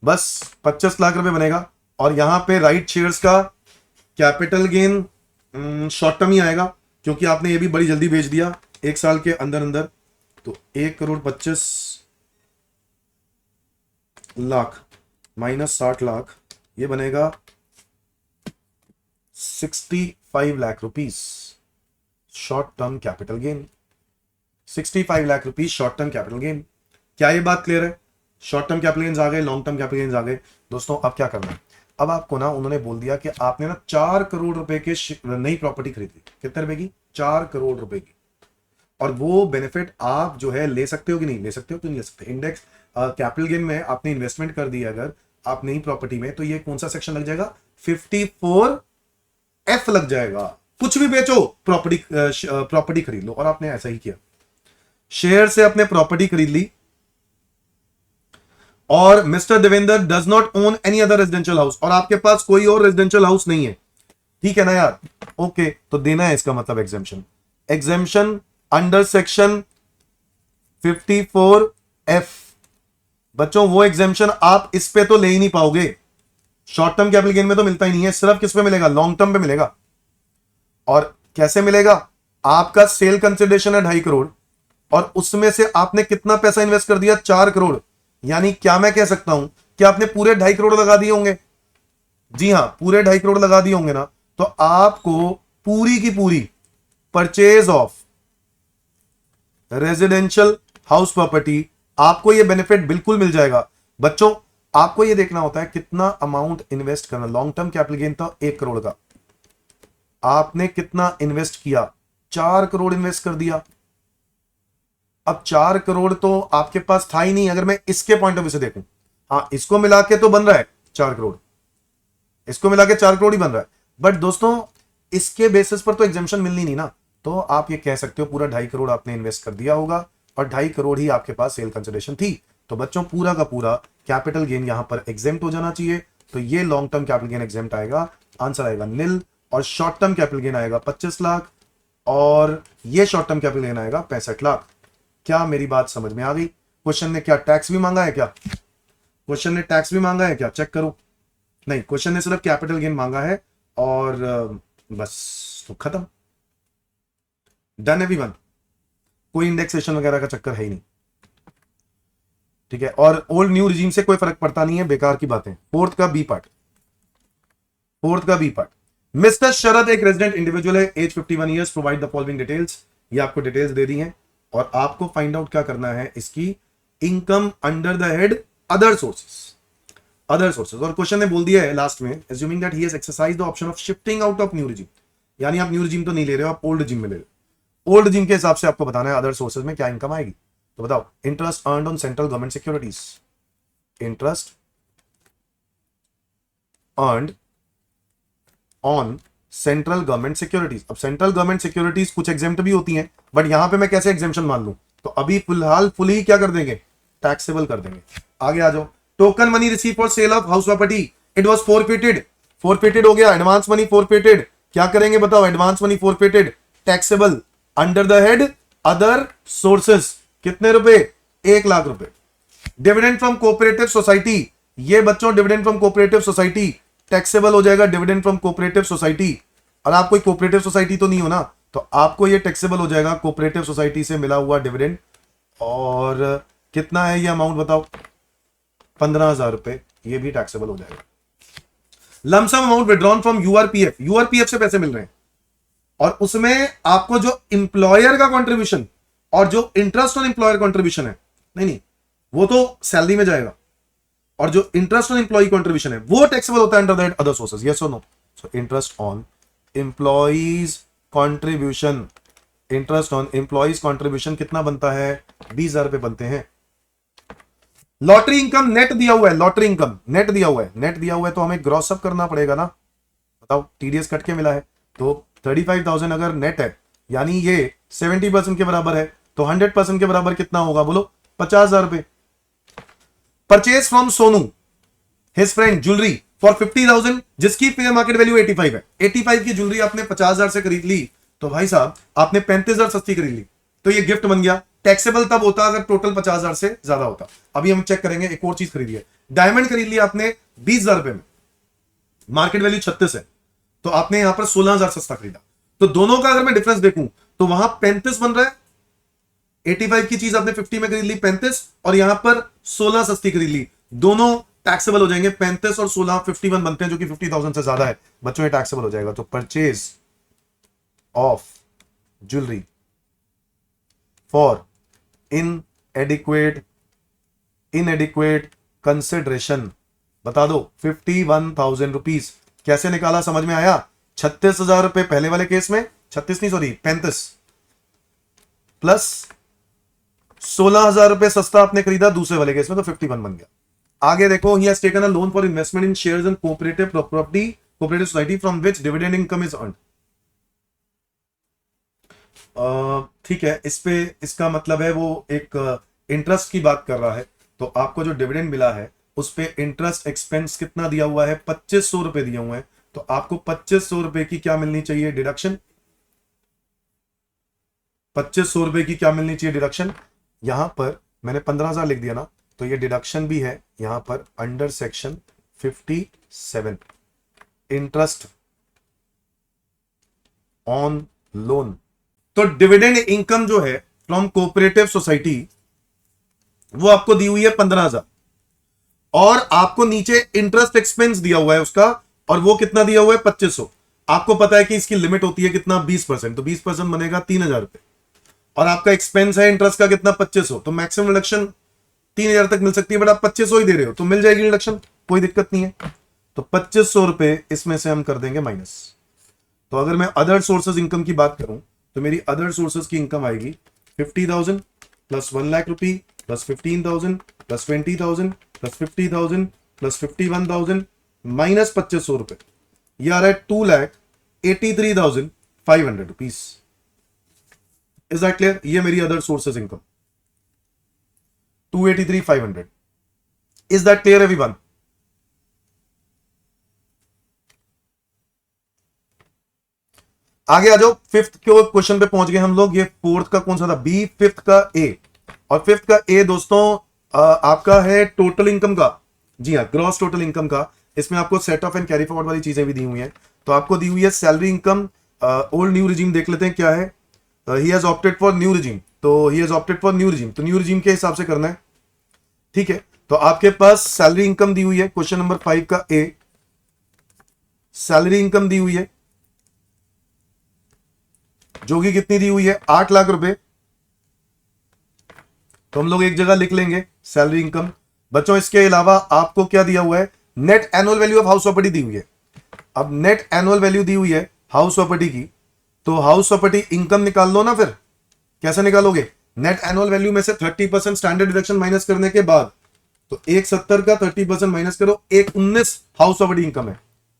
बस 25 लाख रुपए बनेगा। और यहां पे राइट शेयर्स का कैपिटल गेन शॉर्ट टर्म ही आएगा, क्योंकि आपने ये भी बड़ी जल्दी बेच दिया 1 साल के अंदर अंदर। तो 1,25,00,000 माइनस 60 लाख, ये बनेगा 65 lakh rupees short term capital gain. 65 lakh rupees short term capital gain. क्या ये बात क्लियर है? शॉर्ट टर्म कैपिटल गेन्स आ गए, लॉन्ग टर्म कैपिटल गेन्स आ गए। दोस्तों अब क्या करना है? अब आपको ना उन्होंने बोल दिया कि आपने ना 4 करोड़ रुपए के नई प्रॉपर्टी खरीदी। कितने रुपए की? 4 करोड़ रुपए की। और वो बेनिफिट आप जो है ले सकते हो कि नहीं ले सकते हो? तो नहीं ले सकते। इंडेक्स कैपिटल गेन में आपने इन्वेस्टमेंट कर दी अगर आप नई प्रॉपर्टी में, तो ये कौन सा सेक्शन लग जाएगा? 54F लग जाएगा। कुछ भी बेचो, प्रॉपर्टी खरीद लो। और आपने ऐसा ही किया, शेयर से अपने प्रॉपर्टी खरीद ली। और mister Devendra does not own any other residential house, और आपके पास कोई और रेजिडेंशियल हाउस नहीं है। ठीक है ना यार? ओके, तो देना है इसका मतलब एग्जेम्पशन अंडर सेक्शन 54F। बच्चों वो एग्जेम्पशन आप इस पे तो ले ही नहीं पाओगे, शॉर्ट टर्म कैपिटल गेन में तो मिलता ही नहीं है। सिर्फ किस पे मिलेगा? लॉन्ग टर्म पे मिलेगा। और कैसे मिलेगा? आपका सेल कंसिडरेशन है 2.5 करोड़, और उसमें से आपने कितना पैसा इन्वेस्ट कर दिया? 4 करोड़। यानी क्या मैं कह सकता हूं कि आपने पूरे 2.5 करोड़ लगा दिए होंगे? जी हां, पूरे 2.5 करोड़ लगा दिए होंगे ना। तो आपको पूरी की पूरी purchase of residential house property, आपको यह बेनिफिट बिल्कुल मिल जाएगा। बच्चों आपको यह देखना होता है कितना अमाउंट इन्वेस्ट करना। लॉन्ग टर्म कैपिटल गेन था 1 करोड़ का, आपने कितना इन्वेस्ट किया? 4 करोड़ इन्वेस्ट कर दिया। अब 4 करोड़ तो आपके पास था ही नहीं। अगर मैं इसके पॉइंट ऑफ व्यू से देखूं, हाँ, इसको मिला के तो बन रहा है 4 करोड़, इसको मिला के 4 करोड़ ही बन रहा है। बट दोस्तों इसके बेसिस पर तो एग्जामिशन मिलनी नहीं ना, तो आप ये कह सकते हो पूरा 2.5 करोड़ आपने इन्वेस्ट कर दिया होगा और 2.5 करोड़ ही आपके पास सेल कंसिडरेशन थी। तो बच्चों पूरा का पूरा कैपिटल गेन यहां पर एग्जेम्प्ट हो जाना चाहिए। तो ये long term capital gain exempt आएगा, आंसर आएगा नील। और शॉर्ट टर्म कैपिटल गेन आएगा 25 लाख और ये शॉर्ट टर्म कैपिटल गेन आएगा 65 लाख। क्या मेरी बात समझ में आ गई? क्वेश्चन ने क्या टैक्स भी मांगा है क्या? क्वेश्चन ने टैक्स भी मांगा है क्या? चेक करो। नहीं, क्वेश्चन ने सिर्फ कैपिटल गेन मांगा है और बस तो खत्म, डन एवरीवन। कोई इंडेक्सेशन वगैरह का चक्कर है ही नहीं, ठीक है। और ओल्ड न्यू रिजीम से कोई फर्क पड़ता नहीं है, बेकार की बातें। फोर्थ का बी पार्ट, मिस्टर शरद एक रेजिडेंट इंडिविजुअल है, age 51 years, provide the following details. ये आपको डिटेल्स दे दी हैं और आपको फाइंड आउट क्या करना है, इसकी income under the head other sources. और क्वेश्चन ने बोल दिया है लास्ट में, assuming that he has exercised the option of shifting out of new regime, यानी आप न्यू रिजीम तो नहीं ले रहे हो, आप ओल्ड रिजीम में ले रहे हो। ओल्ड रिजीम के हिसाब से आपको बताना है अदर सोर्सेज में क्या इनकम आएगी। तो बताओ, interest earned on central government securities, interest earned on central government securities. अब सेंट्रल गवर्नमेंट सिक्योरिटीज कुछ एग्जेम्प्ट भी होती हैं, बट यहां पे मैं कैसे एग्जेम्पशन मान लूं? तो अभी फिलहाल फुली क्या कर देंगे, टैक्सेबल कर देंगे। आगे आ जाओ, token money receive for sale of house property, it was forfeited हो गया, एडवांस मनी फोरफिटेड। क्या करेंगे बताओ, advance money forfeited, taxable under the head other sources. कितने रुपए? 1 लाख रुपए। डिविडेंड फ्रॉम कोऑपरेटिव सोसाइटी, ये बच्चों dividend from cooperative society taxable हो जाएगा, डिविडेंड फ्रॉम कोऑपरेटिव सोसाइटी। और आप कोई कोऑपरेटिव सोसाइटी तो नहीं हो ना, तो आपको ये टैक्सेबल हो जाएगा कोऑपरेटिव सोसाइटी से मिला हुआ डिविडेंड। और कितना है ये अमाउंट बताओ, 15,000 रुपए, ये भी टैक्सेबल हो जाएगा। Lump sum amount withdrawn from URPF, URPF से पैसे मिल रहे हैं और उसमें आपको जो इंप्लॉयर का कंट्रीब्यूशन और जो इंटरेस्ट ऑन इंप्लॉयर कंट्रीब्यूशन है, नहीं वो तो सैलरी में जाएगा, और जो इंटरेस्ट ऑन इंप्लॉय कंट्रीब्यूशन है वो टैक्सेबल होता है under that other sources. Yes और no? So interest on employees contribution, interest on employees contribution कितना बनता है? 20,000 रुपए बनते हैं। लॉटरी इनकम नेट दिया हुआ है, लॉटरी इनकम नेट दिया हुआ है, नेट दिया हुआ है तो हमें ग्रॉस अप करना पड़ेगा ना। बताओ, टीडीएस कट के मिला है तो 35,000 अगर नेट है, यानी ये 70% के बराबर है, तो 100% के बराबर कितना होगा बोलो? 50,000 रुपए। Purchase from Sonu his friend jewellery for 50,000, जिसकी फेयर मार्केट वैल्यू 85 है। 85 की ज्वेलरी आपने 50,000 से खरीद ली, तो भाई साहब आपने 35,000 सस्ती खरीद ली, तो ये गिफ्ट बन गया। टैक्सेबल तब होता अगर टोटल 50,000 से ज्यादा होता। अभी हम चेक करेंगे, एक और चीज खरीदी है, डायमंड खरीद लिया आपने 20,000 रुपए में, मार्केट वैल्यू 36 है, तो आपने यहां पर 16,000 सस्ता खरीदा। तो दोनों का अगर मैं डिफरेंस देखूं तो वहां 35 बन रहा है, 85 की चीज आपने 50 में खरीद ली 35, और यहां पर 16 सस्ती खरीद ली, दोनों टैक्सेबल हो जाएंगे। 35 और 16 51 बनते हैं, जो कि 50,000 से ज्यादा है बच्चों, ये टैक्सेबल हो जाएगा। तो purchase of jewellery for इनएडिक्वेट consideration, बता दो 51,000 रुपीज। कैसे निकाला समझ में आया? 36,000 रुपए पहले वाले केस में, 36 नहीं सॉरी 35, प्लस 16,000 रुपए सस्ता आपने खरीदा दूसरे वाले केस में, तो 51 बन गया। आगे देखो, he has taken a loan for investment in shares in cooperative property, cooperative society from which dividend income is earned. ठीक है, इस पे इसका मतलब है वो एक इंटरेस्ट की बात कर रहा है, तो आपको जो डिविडेंड मिला है उस पे इंटरेस्ट एक्सपेंस कितना दिया हुआ है? 2500 रुपए दिए हुए हैं, तो आपको 2500 रुपए की क्या मिलनी चाहिए? डिडक्शन। 2500 रुपए की क्या मिलनी चाहिए? डिडक्शन। यहां पर मैंने 15,000 लिख दिया ना, तो ये डिडक्शन भी है यहां पर under section 57, interest on loan. तो डिविडेंड इनकम जो है फ्रॉम कोऑपरेटिव सोसाइटी वो आपको दी हुई है 15,000, और आपको नीचे इंटरेस्ट एक्सपेंस दिया हुआ है उसका, और वो कितना दिया हुआ है? 2500। आपको पता है कि इसकी लिमिट होती है कितना? 20%, तो 20% बनेगा 3,000 रुपए, और आपका एक्सपेंस है इंटरेस्ट का कितना? 2500, तो मैक्सिमम रिडक्शन 3,000 तक मिल सकती है, बट आप 2500 ही दे रहे हो तो मिल जाएगी रिडक्शन, कोई दिक्कत नहीं है। तो 2500 रुपए इसमें से हम कर देंगे माइनस। तो अगर मैं अदर सोर्सेज इनकम की बात करूं तो मेरी अदर सोर्सेज की इनकम आएगी 50,000 plus 1 lakh rupee plus 15,000 plus 20,000 plus 50,000 plus 51,000 minus 2500 रुपए, ये आ रहा है 2,83,500 रुपीज। Is that clear? ये मेरी other sources income 283,500। Is that clear everyone? आगे आ जाओ, फिफ्थ के क्वेश्चन पे पहुंच गए हम लोग। ये फोर्थ का कौन सा था? बी। फिफ्थ का ए। और फिफ्थ का ए दोस्तों आपका है टोटल इनकम का। जी हाँ, ग्रॉस टोटल इनकम का। इसमें आपको set of and carry forward वाली चीजें भी दी हुई हैं। तो आपको दी हुई है salary income old new regime. देख लेते हैं क्या है। He has opted for new regime, तो he has opted for new regime, तो न्यू रिजीम के हिसाब से करना है। ठीक है, तो आपके पास सैलरी इनकम दी हुई है क्वेश्चन नंबर 5 का ए। सैलरी इनकम दी हुई है जो कि कितनी दी हुई है? 8 लाख रुपए। तो हम लोग एक जगह लिख लेंगे सैलरी इनकम। बच्चों इसके अलावा आपको क्या दिया हुआ है? Net annual value of house property दी हुई है। अब नेट एनुअल वैल्यू दी हुई है हाउस प्रॉपर्टी की, तो हाउस प्रॉपर्टी इनकम निकाल लो ना। फिर कैसे निकालोगे? नेट एनुअल वैल्यू में से 30% स्टैंडर्ड डिडक्शन माइनस करने के बाद, तो 170 का 30% माइनस करो, 119 हाउस प्रॉपर्टी इनकम है।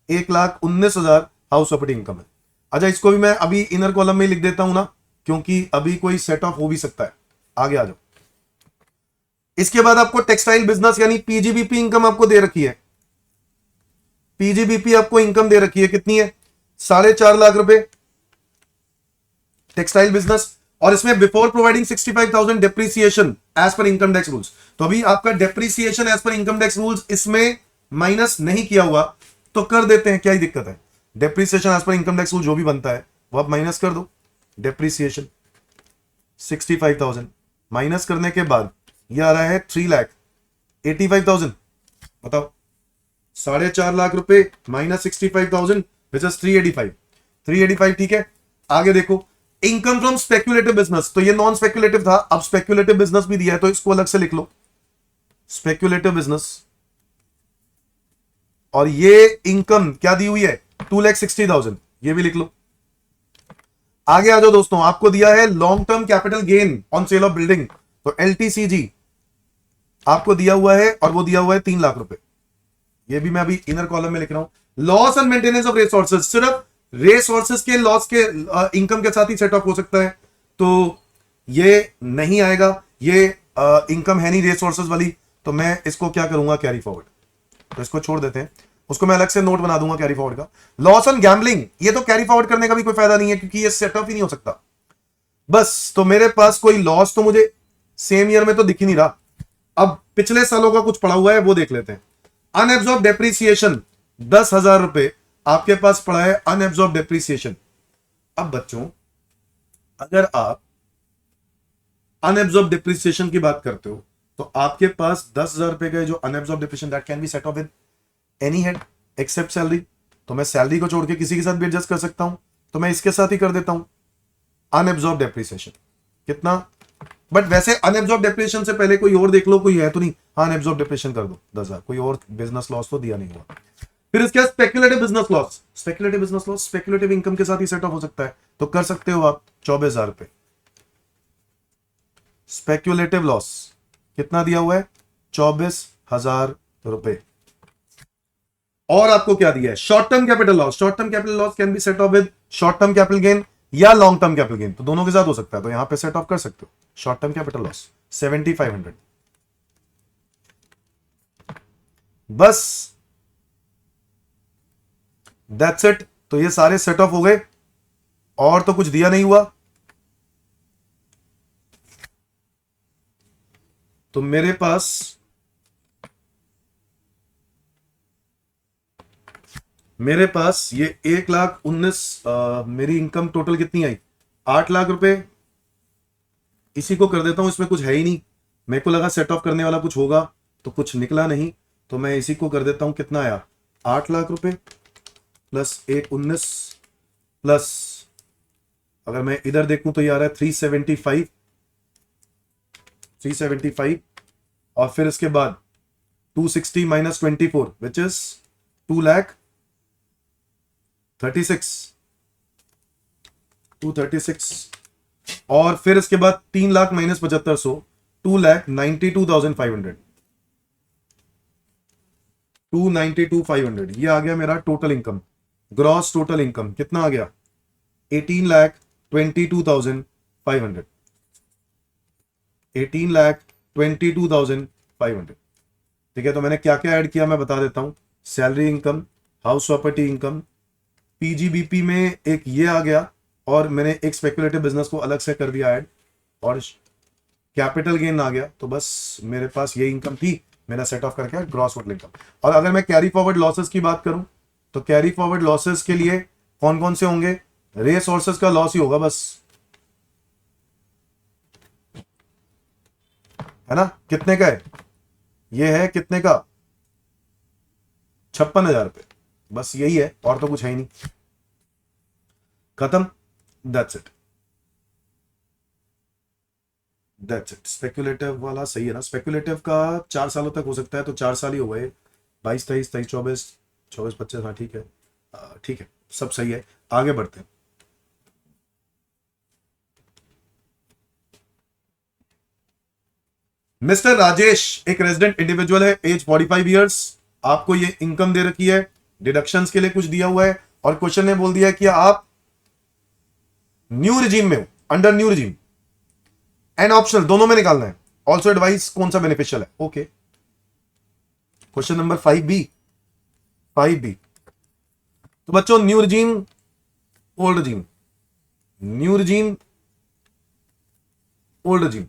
1,19,000 हाउस प्रॉपर्टी इनकम है। अच्छा, इसको भी मैं अभी इनर कॉलम में लिख देता हूं ना, क्योंकि अभी कोई सेट ऑफ हो भी सकता है। आगे आ जाओ। इसके बाद आपको टेक्सटाइल बिजनेस यानी पीजीबीपी इनकम आपको दे रखी है। पीजीबीपी आपको इनकम दे रखी है, कितनी है? 4.5 लाख रुपए टेक्सटाइल बिजनेस। और इसमें before providing 65,000 depreciation as per income tax rules. तो अभी आपका depreciation as per income tax rules इसमें माइनस नहीं किया हुआ, तो कर देते हैं, क्या ही दिक्कत है। Depreciation as per income tax rule जो भी बनता है वो आप माइनस कर दो। डेप्रीसिएशन 65,000 माइनस करने के बाद ये आ रहा है 3,85,000। बताओ, 4.5 लाख रुपए माइनस 65,000 विच इज 385। 385 ठीक है। आगे देखो, इनकम फ्रॉम स्पेक्युलेटिव बिजनेस। तो ये नॉन स्पेक्युलेटिव था, अब स्पेक्युलेटिव बिजनेस भी दिया है, तो इसको अलग से लिख लो, स्पेक्युलेटिव बिजनेस। और ये इनकम क्या दी हुई है? 2,60,000, ये भी लिख लो। आगे आ जाओ दोस्तों, आपको दिया है long term capital gain on sale of building, तो एलटीसीजी आपको दिया हुआ है, और वो दिया हुआ है 3 लाख रुपए। ये भी मैं अभी इनर कॉलम में लिख रहा हूं। Loss and maintenance of resources, सिर्फ रिसोर्सेज के लॉस के इनकम के साथ ही सेट ऑफ हो सकता है, तो ये नहीं आएगा। ये इनकम है नहीं रिसोर्सेज वाली, तो मैं इसको क्या करूंगा? Carry forward. तो इसको छोड़ देते हैं, उसको मैं अलग से नोट बना दूंगा कैरी फॉरवर्ड का। लॉस ऑन गैम्बलिंग, ये तो कैरी फॉरवर्ड करने का भी कोई फायदा नहीं है, क्योंकि ये सेट ऑफ ही नहीं हो सकता। बस, तो मेरे पास कोई लॉस तो मुझे सेम ईयर में तो दिख ही नहीं रहा। अब पिछले सालों का कुछ पड़ा हुआ है, वो देख लेते हैं। अनएब्सॉर्ब डेप्रीसिएशन 10,000 रुपए आपके पास पड़ा है, अनएब्सॉर्ब डेप्रीसिएशन। अब बच्चों, अगर आप अनएब्सॉर्ब डेप्रीसिएशन की बात करते हो, तो आपके पास 10,000 रुपए का जो unabsorbed depreciation that can be set off with any head except salary. तो मैं सैलरी को छोड़ के किसी के साथ भी एडजस्ट कर सकता हूं, तो मैं इसके साथ ही कर देता हूं अनएब्सॉर्ब डेप्रीसिएशन। कितना? बट वैसे अनएब्सॉर्ब डेप्रीसिएशन से पहले कोई और देख लो, कोई है तो नहीं। हाँ, अनएब्सॉर्ब डेप्रीसिएशन कर दो 10,000, कोई और बिजनेस लॉस तो दिया नहीं हुआ। फिर इसके बाद speculative business loss. Speculative business loss speculative income के साथ ही सेट ऑफ हो सकता है, तो कर सकते हो आप 24,000 रुपए। स्पेक्युलेटिव लॉस कितना दिया हुआ है? 24,000 रुपए। और आपको क्या दिया है? Short term capital loss. Short term capital loss can be set off with short term capital gain या लॉन्ग टर्म कैपिटल गेन, तो दोनों के साथ हो सकता है, तो यहां पे सेट ऑफ कर सकते हो। Short term capital loss 7,500। बस, दैट्स इट। तो ये सारे सेट ऑफ हो गए, और तो कुछ दिया नहीं हुआ। तो मेरे पास ये 1,19,000 मेरी इनकम टोटल कितनी आई? 8 लाख रुपए। इसी को कर देता हूं, इसमें कुछ है ही नहीं। मेरे को लगा सेट ऑफ करने वाला कुछ होगा, तो कुछ निकला नहीं, तो मैं इसी को कर देता हूं। कितना आया? 8 लाख रुपए प्लस 1,19 प्लस, अगर मैं इधर देखूं तो ये आ रहा है 375, और फिर इसके बाद 260 माइनस 24 विच इज 236, और फिर इसके बाद 3 लाख माइनस 7,500, 2,92,500। 292,500, ये आ गया मेरा total income. Gross total income कितना आ गया? 18,22,500, 18,22,500। ठीक है, तो मैंने क्या क्या ऐड किया मैं बता देता हूं। Salary income, house property income, PGBP में एक ये आ गया, और मैंने एक स्पेकुलेटिव बिजनेस को अलग से कर दिया ऐड, और कैपिटल गेन आ गया। तो बस मेरे पास ये इनकम थी, मेरा सेट ऑफ करके ग्रॉस टोटल इनकम। और अगर मैं कैरी फॉरवर्ड लॉसेस की बात करूं, तो कैरी फॉरवर्ड लॉसेस के लिए कौन कौन से होंगे? रे सोर्सेस का लॉस ही होगा बस, है ना? कितने का है ये? है कितने का? 56,000 रुपये। बस यही है, और तो कुछ है ही नहीं। खत्म, that's it, that's it. Speculative वाला सही है ना? स्पेकुलेटिव का 4 सालों तक हो सकता है, तो 4 साल ही हो गए। 22, 23, 23, 24, 24, 25। हाँ ठीक है, ठीक है, सब सही है। आगे बढ़ते हैं। मिस्टर राजेश एक रेजिडेंट इंडिविजुअल है, एज 45 ईयर्स। आपको ये इनकम दे रखी है, डिडक्शंस के लिए कुछ दिया हुआ है, और क्वेश्चन ने बोल दिया कि आप न्यू रिजीम में हो, under new regime and optional, दोनों में निकालना है। ऑल्सो एडवाइस कौन सा बेनिफिशियल है? Okay, question number 5B, 5B। तो बच्चों, new regime, old regime, new regime, old regime,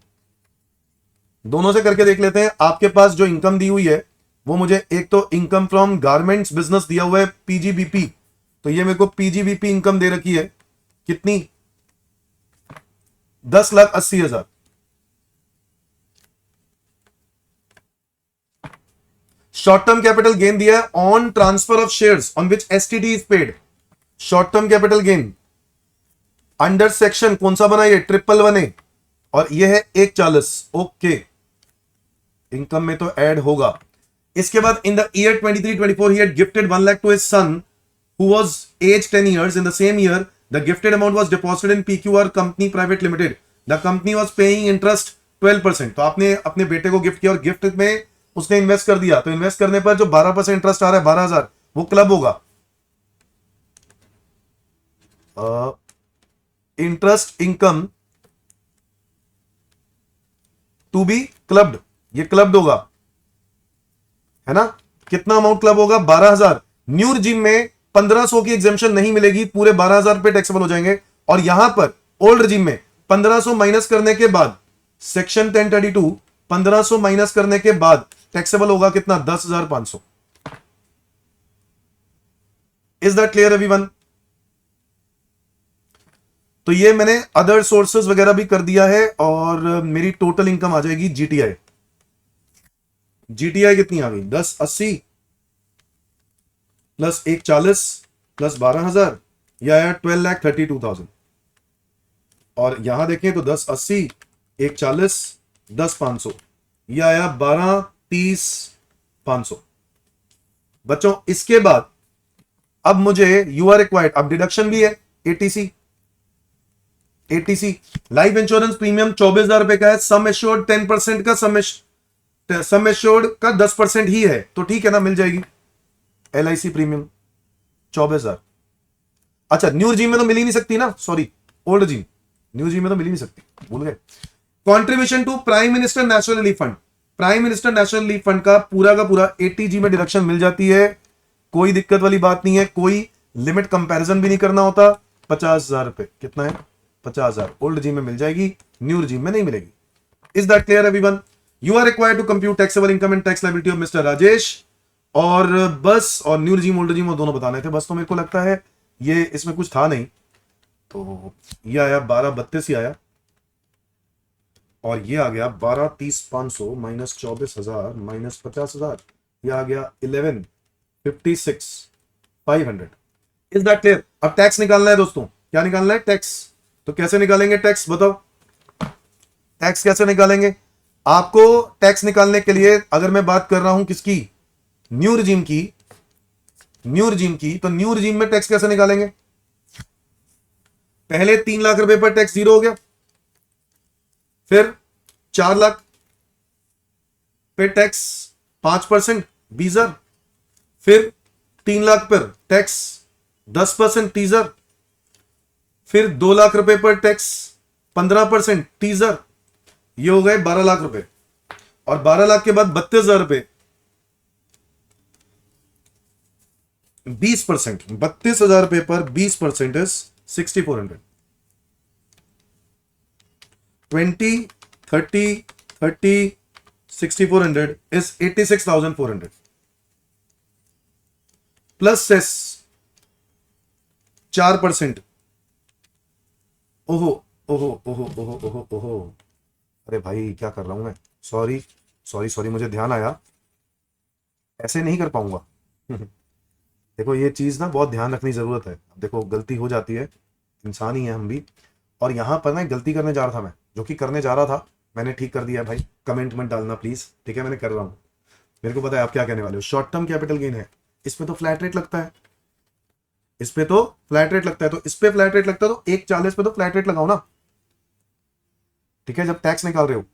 दोनों से करके देख लेते हैं। आपके पास जो इनकम दी हुई है वो मुझे, एक तो इनकम फ्रॉम गारमेंट्स बिजनेस दिया हुआ है पीजीबीपी, तो ये मेरे को पीजीबीपी इनकम दे रखी है कितनी? 10,80,000। शॉर्ट टर्म कैपिटल गेन दिया है on transfer of shares on which STD is paid. Short term capital gain under section कौन सा बना? ये 111A, और ये है 140। ओके, इनकम में तो ऐड होगा। इसके बाद in the year 23-24 he had gifted 1 lakh to his son who was aged 10 years. In the same year the gifted amount was deposited in PQR company private limited. The company was paying interest 12%. तो आपने अपने बेटे को gift किया और gift में उसने invest कर दिया, तो इन्वेस्ट करने पर जो 12% इंटरेस्ट आ रहा है 12,000, वो क्लब होगा। Interest income to be clubbed, ये क्लब्ड होगा, है ना? कितना अमाउंट क्लब होगा? 12,000। न्यू रिजीम में 1500 की एग्जेम्पशन नहीं मिलेगी, पूरे 12,000 पे टैक्सेबल हो जाएंगे। और यहां पर ओल्ड रिजीम में 1500 माइनस करने के बाद, सेक्शन 1032 1500 माइनस करने के बाद टैक्सेबल होगा कितना? 10,500। Is that clear everyone? तो ये मैंने अदर सोर्सेज वगैरह भी कर दिया है, और मेरी टोटल इनकम आ जाएगी जीटीआई। जीटीआई कितनी आ गई? 1080 प्लस 140 प्लस 12,000, यह आया 12,32,000। और यहां देखें तो 1080, 140, 10,500, यह आया 12,30,500। बच्चों, इसके बाद अब मुझे यू आर रिक्वायर्ड, अब डिडक्शन भी है, eighty C. Eighty C life insurance premium 24,000 रुपए का है, सम एश्योर्ड 10% का, सम एश्योर्ड का 10% ही है, तो ठीक है ना, मिल जाएगी। LIC premium 24,000। अच्छा, न्यू रिजीम में तो मिल ही नहीं सकती ना, sorry, old regime, new regime में तो मिल ही नहीं सकती, भूल गए। Contribution to prime minister national relief fund, prime minister national relief fund का पूरा 80G में डिडक्शन मिल जाती है, कोई दिक्कत वाली बात नहीं है, कोई लिमिट कंपैरिजन भी नहीं करना होता। 50,000 रुपए, कितना है? 50,000 ओल्ड रिजीम में मिल जाएगी, न्यू रिजीम में नहीं मिलेगी। Is that clear everyone? You are required to compute taxable income and tax liability of Mister Rajesh, और बस, और न्यू रिजीम ओल्ड रिजीम दोनों बताने थे बस। तो मेरे को लगता है ये इसमें कुछ था नहीं, तो ये आया 12,32 ही आया, और ये आ गया 12,30,500 माइनस 24,000 माइनस 50,000, ये आ गया 11,56,500। Is that clear? अब टैक्स निकालना है दोस्तों, क्या निकालना है? टैक्स। तो कैसे निकालेंगे टैक्स, बताओ? टैक्स कैसे निकालेंगे? आपको टैक्स निकालने के लिए, अगर मैं बात कर रहा हूं किसकी? न्यू रिजीम की, न्यू रिजीम की, तो न्यू रिजीम में टैक्स कैसे निकालेंगे? पहले 3 लाख रुपए पर टैक्स 0 हो गया, फिर 4 लाख पे टैक्स 5%, 20,000, फिर 3 लाख पर टैक्स 10% टीजर, फिर 2 लाख रुपए पर टैक्स 15% टीजर, ये हो गए 12 लाख रुपए। और 12 लाख के बाद 32,000 रुपए 20%, 32,000 रुपए पर 20% इज 6,400। 20, 30, 30, 6,400 is 86,400 plus cess 4%। ओहो ओहो ओहो ओहो ओहो ओहो, अरे भाई क्या कर रहा हूं मैं, सॉरी सॉरी सॉरी, मुझे ध्यान आया, ऐसे नहीं कर पाऊंगा। देखो ये चीज ना बहुत ध्यान रखनी जरूरत है। देखो गलती हो जाती है, इंसान ही है हम भी। और यहां पर ना गलती करने जा रहा था मैं, जो कि करने जा रहा था मैंने ठीक कर दिया भाई। कमेंट मत डालना प्लीज, ठीक है, मैंने कर रहा हूं। मेरे को पता है आप क्या कहने वाले हो। शॉर्ट टर्म कैपिटल गेन है, इसमें तो फ्लैट रेट लगता है, इस पे तो फ्लैट रेट लगता है, तो इस पे फ्लैट रेट लगता है, तो 1,40 पे तो फ्लैट रेट लगाओ ना। ठीक है, जब टैक्स निकाल रहे हो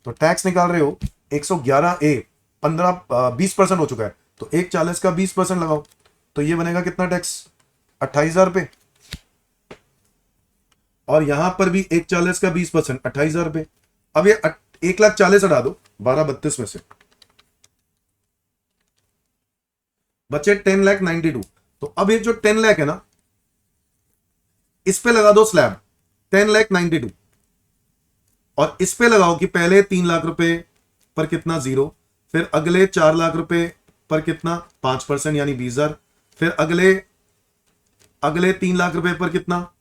तो टैक्स निकाल रहे हो 111A 20% हो चुका है, तो 1,40 का 20% लगाओ, तो ये बनेगा कितना टैक्स, 28,000 रुपए। और यहां पर भी 1,40 का 20% 28,000 रुपए। अब ये 1,40,000 हटा दो 1232 में से, बचे 10,92,000। तो अब ये जो 10 लाख है ना, इस पे लगा दो स्लैब 10,92,000, और इस पे लगाओ कि पहले 3 लाख रुपए पर कितना 0, फिर अगले 4 लाख रुपए पर कितना 5% यानी 20,000, फिर अगले अगले 3 लाख रुपए पर कितना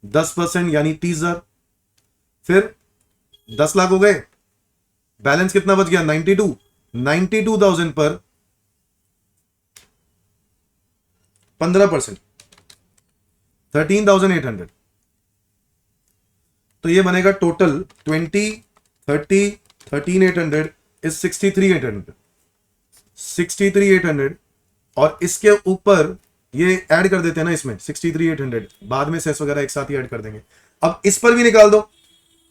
10% यानी 30,000, फिर 10 लाख हो गए, बैलेंस कितना बच गया 92,000 पर 15% 13,800। तो ये बनेगा टोटल 20, 30, 13,800 इज 63,800, 63,800। और इसके ऊपर ये ऐड कर देते हैं ना इसमें 63,800, बाद में सेस वगैरह एक साथ ही ऐड कर देंगे। अब इस पर भी निकाल दो।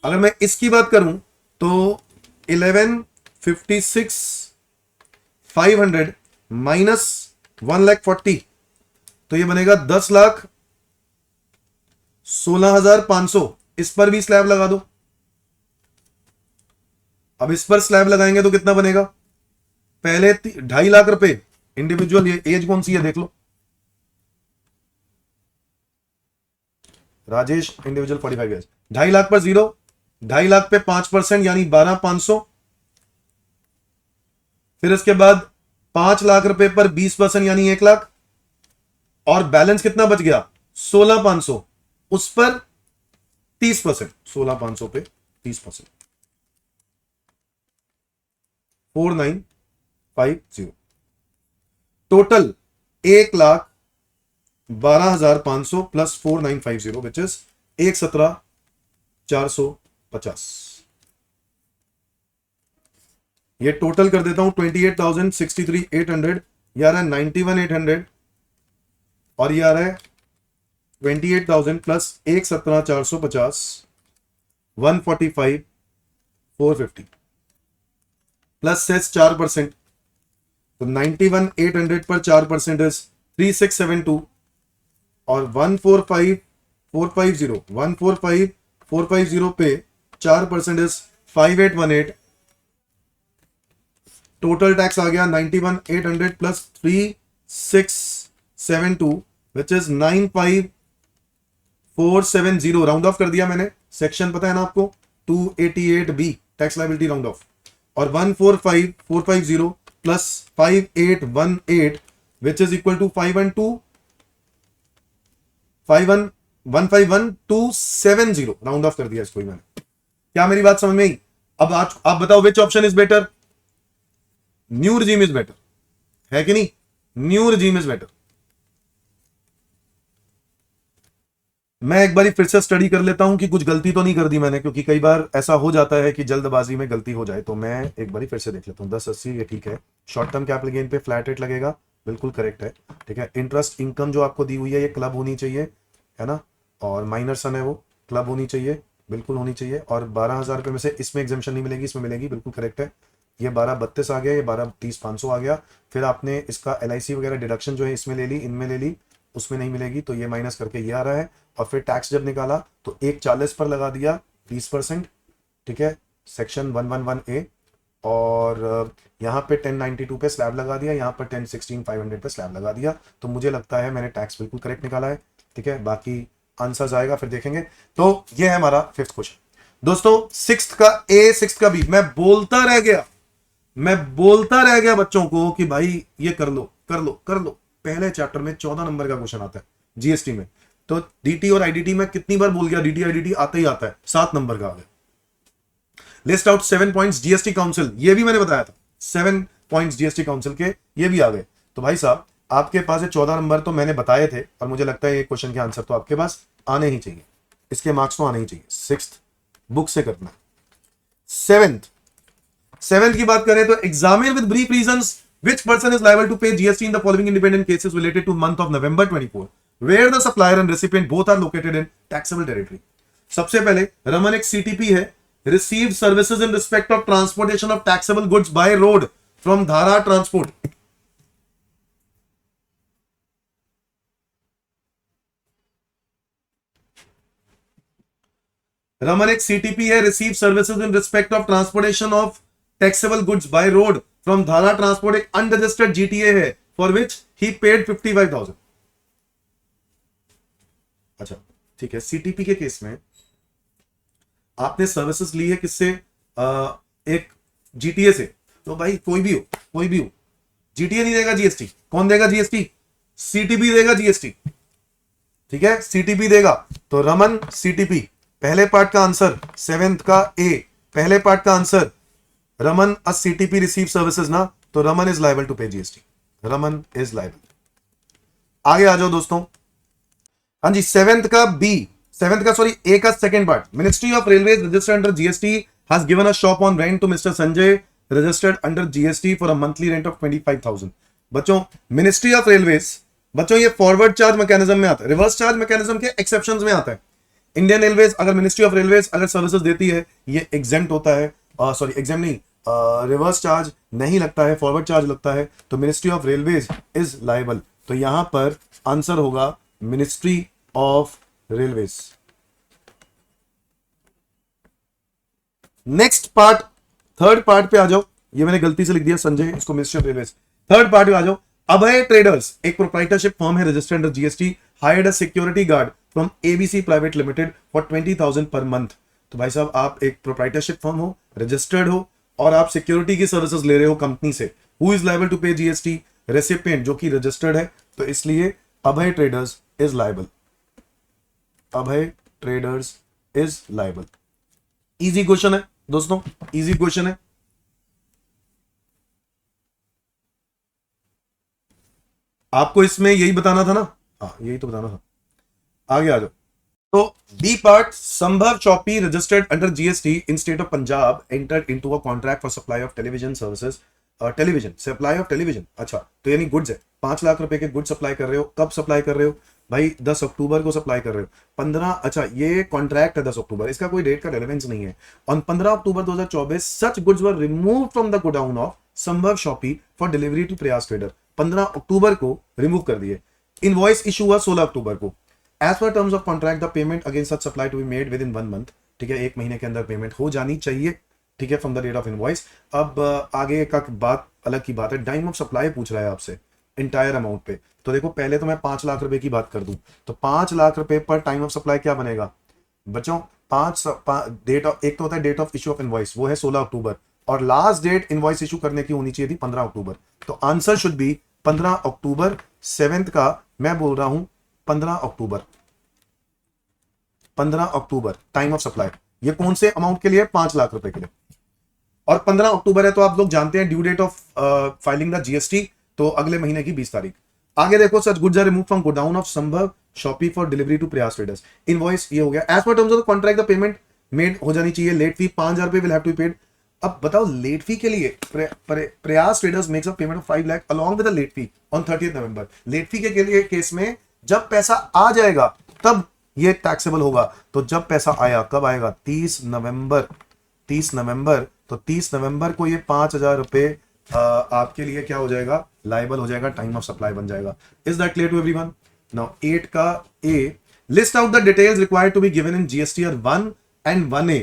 अगर मैं इसकी बात करूं तो 11,56,500 माइनस 1,40,000, तो ये बनेगा 10,16,500। इस पर भी स्लैब लगा दो। अब इस पर स्लैब लगाएंगे तो कितना बनेगा, पहले 2.5 लाख रुपए इंडिविजुअल, ये एज कौन सी है देख लो, राजेश इंडिविजुअल 45 ईयर्स, 2.5 लाख पर 0, 2.5 लाख पे 5% यानी 12,500, फिर इसके बाद 5 लाख रुपए पर 20% यानी 1 लाख, और बैलेंस कितना बच गया 16,500, उस पर 30%, 16,500 पे 30%, 4,950। Total 1,12,500 plus 4,950 which is 1,17,450। ये टोटल कर देता हूं 28,63,800, ये आ रहा है 91,800, और ये आ रहा है 28,000 प्लस 1,17,450 145,450 प्लस सेस 4%, तो 91,800 पर 4% इज 3,672, और 145,450 पे 4% इज 5,818। टोटल टैक्स आ गया 91,800 plus 3,672 which is 95,470। Round off कर दिया मैंने, सेक्शन पता है ना आपको 288B tax liability round off, और 145,450 plus 5,818 which is equal to 151,270। Round off कर दिया इसको ही मैंने। क्या मेरी बात समझ में आई? अब आज आप बताओ which option is better? New regime is better, है कि नहीं? New regime is better. मैं एक बार फिर से स्टडी कर लेता हूं कि कुछ गलती तो नहीं कर दी मैंने, क्योंकि कई बार ऐसा हो जाता है कि जल्दबाजी में गलती हो जाए, तो मैं एक बार फिर से देख लेता हूं। 1080 ये ठीक है। शॉर्ट टर्म कैपिटल गेन पे फ्लैट रेट लगेगा, बिल्कुल करेक्ट है, ठीक है। इंटरेस्ट इनकम जो आपको दी हुई है ये क्लब होनी चाहिए, है ना, और माइनर सन है वो क्लब होनी चाहिए, बिल्कुल होनी चाहिए। और 12,000 रुपए में से इसमें एग्जेम्पशन नहीं मिलेगी, इसमें मिलेगी, बिल्कुल करेक्ट है। ये 1232 आ गया, ये 1230 500 आ गया। फिर आपने इसका LIC वगैरह डिडक्शन जो है इसमें ले ली, इनमें ले ली, उसमें नहीं मिलेगी तो ये माइनस करके ये आ रहा है। और फिर टैक्स जब निकाला तो 140 पर लगा दिया 20%, ठीक है, सेक्शन 111A। और यहाँ पे 1092 पे स्लैब लगा दिया, यहाँ पर 1016,500 पे स्लैब लगा दिया। तो मुझे लगता है मैंने टैक्स बिल्कुल करेक्ट निकाला है, ठीक है। बाकी आंसर्स आएगा फिर देखेंगे। तो ये है हमारा 5th क्वेश्चन दोस्तों। 6th का A, 6th का B। मैं बोलता रह गया बच्चों को कि भाई ये कर लो कर लो कर लो। पहले चैप्टर में 14 नंबर का क्वेश्चन आता है GST में। तो DT और IDT में कितनी बार बोल गया, DT IDT आता ही आता है, 7 नंबर का आ गया। List out 7 points GST council, ये भी मैंने बताया था, 7 पॉइंट्स GST काउंसिल के, ये भी आ गए। तो भाई साहब आपके पास 14 नंबर तो मैंने बताए थे, और मुझे लगता है ये क्वेश्चन के आंसर तो आपके पास आने ही चाहिए, इसके मार्क्स तो आने ही चाहिए। 6th बुक से करना। 7th की बात करें तो examine with brief reasons which person is liable to pay GST in the following independent cases related to month of November 24 where the supplier and recipient both are located in taxable territory। सबसे पहले रमन एक CTP है, received services in respect of transportation of taxable goods by road from Dhara Transport। Raman एक CTP है, received services in respect of transportation of taxable goods by road from Dhara Transport, एक unregistered GTA है for which he paid 55,000। अच्छा ठीक है, CTP के case में आपने सर्विसेज ली है किससे, एक GTA से। तो भाई कोई भी हो, GTA नहीं देगा GST, कौन देगा GST, CTP देगा GST, ठीक है, CTP देगा। तो रमन CTP, पहले पार्ट का आंसर 7th का A, पहले पार्ट का आंसर रमन अ CTP रिसीव सर्विसेज ना, तो Raman is liable to pay GST, Raman is liable. आगे आ जाओ दोस्तों। हाँ जी, 7th का B, 7th का सॉरी A का second part. Ministry of railways registered under GST has given a shop on rent to Mister Sanjay registered under GST for a monthly rent of 25,000। बच्चों ministry of railways, बच्चों ये forward charge mechanism में आता है, reverse charge mechanism के exceptions में आता है। इंडियन रेलवेज अगर मिनिस्ट्री ऑफ रेलवेज अगर सर्विसेज देती है ये एग्जेम्प्ट होता है, सॉरी एग्जाम नहीं, रिवर्स चार्ज नहीं लगता है, फॉरवर्ड चार्ज लगता है, तो ministry of railways is liable. तो यहां पर आंसर होगा ministry of railways. Next part, third part पे आ जाओ। ये मैंने गलती से लिख दिया संजय, इसको ministry of railways. Third part पे आ जाओ। अभय ट्रेडर्स एक प्रोप्राइटरशिप फर्म है registered under GST, hired a security guard from ABC private limited for 20,000 per month. तो भाई साहब आप एक प्रोप्राइटरशिप फर्म हो, रजिस्टर्ड हो, और आप सिक्योरिटी की सर्विसेज ले रहे हो कंपनी से। Who is liable to pay GST, recipient जो कि रजिस्टर्ड है, तो इसलिए Abhay traders is liable, Abhay traders is liable. Easy question है दोस्तों, इजी क्वेश्चन है। आपको इसमें यही बताना था ना, हाँ यही तो बताना था। आगे आ जाओ। तो B part, Sambhav Chaupi registered under GST in state of Punjab entered into a contract for supply of television services, television supply of television. अच्छा तो यानी गुड्स है, 5 लाख रुपए के गुड्स सप्लाई कर रहे हो। कब सप्लाई कर रहे हो भाई, 10 अक्टूबर को सप्लाई कर रहे हो। 15, अच्छा ये कॉन्ट्रैक्ट है 10 अक्टूबर, इसका कोई डेट का रेलेवेंस नहीं है। On 15 October 2024 such goods were remove from the godown of Sambhav Shoppe for delivery to प्रयास ट्रेडर। 15 अक्टूबर को रिमूव कर दिए। इनवॉइस इशू हुआ 16 अक्टूबर को। As per terms of contract the payment against such supply to be made within 1 month, ठीक है, 1 महीने के अंदर पेमेंट हो जानी चाहिए, ठीक है, from the date of invoice. अब आगे का बात अलग की बात है, टाइम ऑफ सप्लाई पूछ रहा है आपसे इंटायर अमाउंट पे। तो देखो पहले तो मैं 5 लाख रुपए की बात कर दूं, तो 5 लाख रुपए पर टाइम ऑफ सप्लाई क्या बनेगा बच्चों, डेट ऑफ, एक तो होता है date of issue of invoice, वो है 16 अक्टूबर, और लास्ट डेट इनवॉइस इशू करने की होनी चाहिए थी 15 अक्टूबर। तो answer should B 15 October. 7th का मैं बोल रहा हूं 15 अक्टूबर, 15 अक्टूबर टाइम ऑफ सप्लाई। ये कौन से अमाउंट के लिए, 5 लाख रुपए के लिए, और 15 अक्टूबर है तो आप लोग जानते हैं due date of filing the GST, तो अगले महीने की 20 तारीख। आगे देखो, such goods are remove from godown of Sambhav Shoppe for delivery to Prayas traders. Invoice ये हो गया। As per terms of the contract the payment made हो जानी चाहिए। लेट फी 5,000 रुपए will have to be paid. अब बताओ लेट फी के लिए Prayas traders makes a payment of 5 lakh along with the late fee on 30 November. Late fee के लिए केस में जब पैसा आ जाएगा तब ये टैक्सेबल होगा। तो जब पैसा आया, कब आएगा, 30 नवंबर तो 30 नवंबर को ये 5,000 रुपए आपके लिए क्या हो जाएगा, लाइबल हो जाएगा, टाइम ऑफ सप्लाई बन जाएगा। Is that clear to everyone? Now 8 का A, list out the details required to be given in GSTR 1 and 1A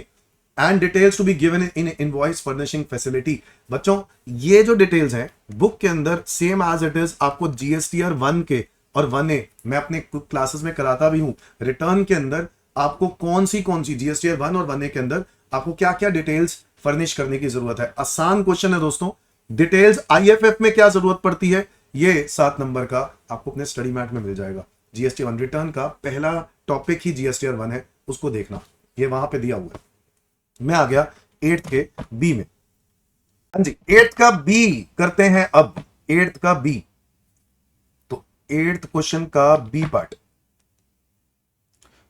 and details to be given in invoice furnishing facility. बच्चों ये जो details हैं book के अंदर same as it is आपको GSTR 1 के और 1A मैं अपने क्लासेस में कराता भी हूं, रिटर्न के अंदर आपको कौन सी जीएसटीआर 1 और 1A के अंदर आपको क्या क्या डिटेल्स फर्निश करने की जरूरत है। आसान क्वेश्चन है दोस्तों। डिटेल्स आईएफएफ में क्या जरूरत पड़ती है, ये 7 नंबर का आपको अपने स्टडी मैट में मिल जाएगा। जीएसटी 1 रिटर्न का पहला टॉपिक ही जीएसटीआर 1 है, उसको देखना, ये वहां पे दिया हुआ है। मैं आ गया 8th के बी में। हाँ जी, 8th का बी करते हैं अब। 8th का बी, तो 8th क्वेश्चन का बी पार्ट।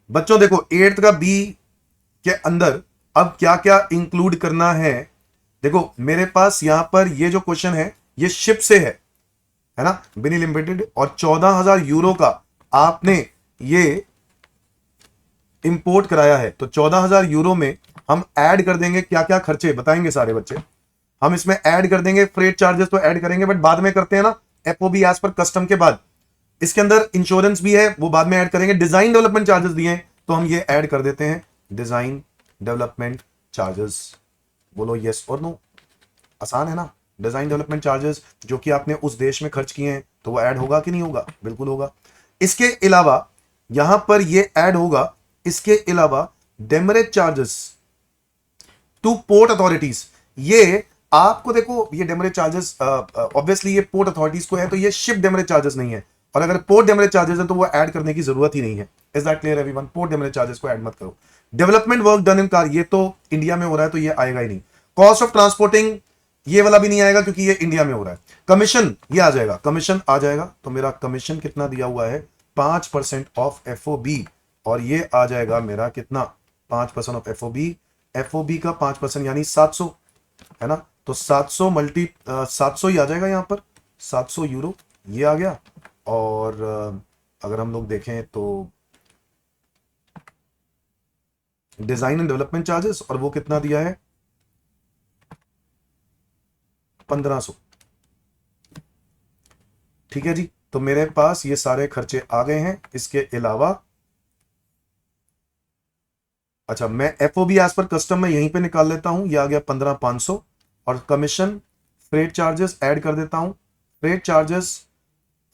बच्चों देखो 8th का बी के अंदर अब क्या क्या इंक्लूड करना है। देखो मेरे पास यहां पर ये जो क्वेश्चन है ये शिप से है ना, बिनी लिमिटेड, और 14,000 यूरो का आपने ये इंपोर्ट कराया है। तो 14,000 यूरो में हम ऐड कर देंगे क्या क्या खर्चे, बताएंगे सारे बच्चे। हम इसमें ऐड कर देंगे फ्रेट चार्जेस, तो ऐड करेंगे बट बाद में करते हैं ना, एफओबी एज पर कस्टम के बाद। इसके अंदर इंश्योरेंस भी है, वो बाद में ऐड करेंगे। डिजाइन डेवलपमेंट चार्जेस दिए हैं तो हम ये ऐड कर देते हैं, डिजाइन डेवलपमेंट चार्जेस। बोलो यस और नो, आसान है ना। डिजाइन डेवलपमेंट चार्जेस जो कि आपने उस देश में खर्च किए हैं तो वो ऐड होगा कि नहीं होगा, बिल्कुल होगा। इसके अलावा यहां पर ये ऐड होगा, इसके अलावा demurrage charges two port authorities. ये आपको देखो ये डेमरेज चार्जेस ऑब्वियसली ये पोर्ट अथॉरिटीज को है, तो ये शिप डेमरेज चार्जेस नहीं है, और अगर पोर्ट डेमरेज चार्जेस है तो वो ऐड करने की जरूरत ही नहीं है। Is that clear everyone? Port demurrage charges को ऐड मत करो। Development work done in car, ये तो इंडिया में हो रहा है तो ये आएगा ही नहीं। कॉस्ट ऑफ ट्रांसपोर्टिंग ये वाला भी नहीं आएगा क्योंकि ये इंडिया में हो रहा है। कमीशन ये आ जाएगा, कमीशन आ जाएगा, तो मेरा कमीशन कितना दिया हुआ है 5% ऑफ एफओबी, और ये आ जाएगा मेरा कितना 5% ऑफ एफओबी। एफओबी का 5% यानी 700 है ना, तो 700 मल्टी 700 ही आ जाएगा यहां पर, 700 यूरो ये आ गया। और अगर हम लोग देखें तो डिजाइन एंड डेवलपमेंट चार्जेस, और वो कितना दिया है 1500। ठीक है जी, तो मेरे पास ये सारे खर्चे आ गए हैं। इसके अलावा अच्छा, मैं एफओबी एज पर कस्टम में यहीं पे निकाल लेता हूं, ये आ गया 15,500, और कमीशन फ्रेट चार्जेस ऐड कर देता हूं। फ्रेट चार्जेस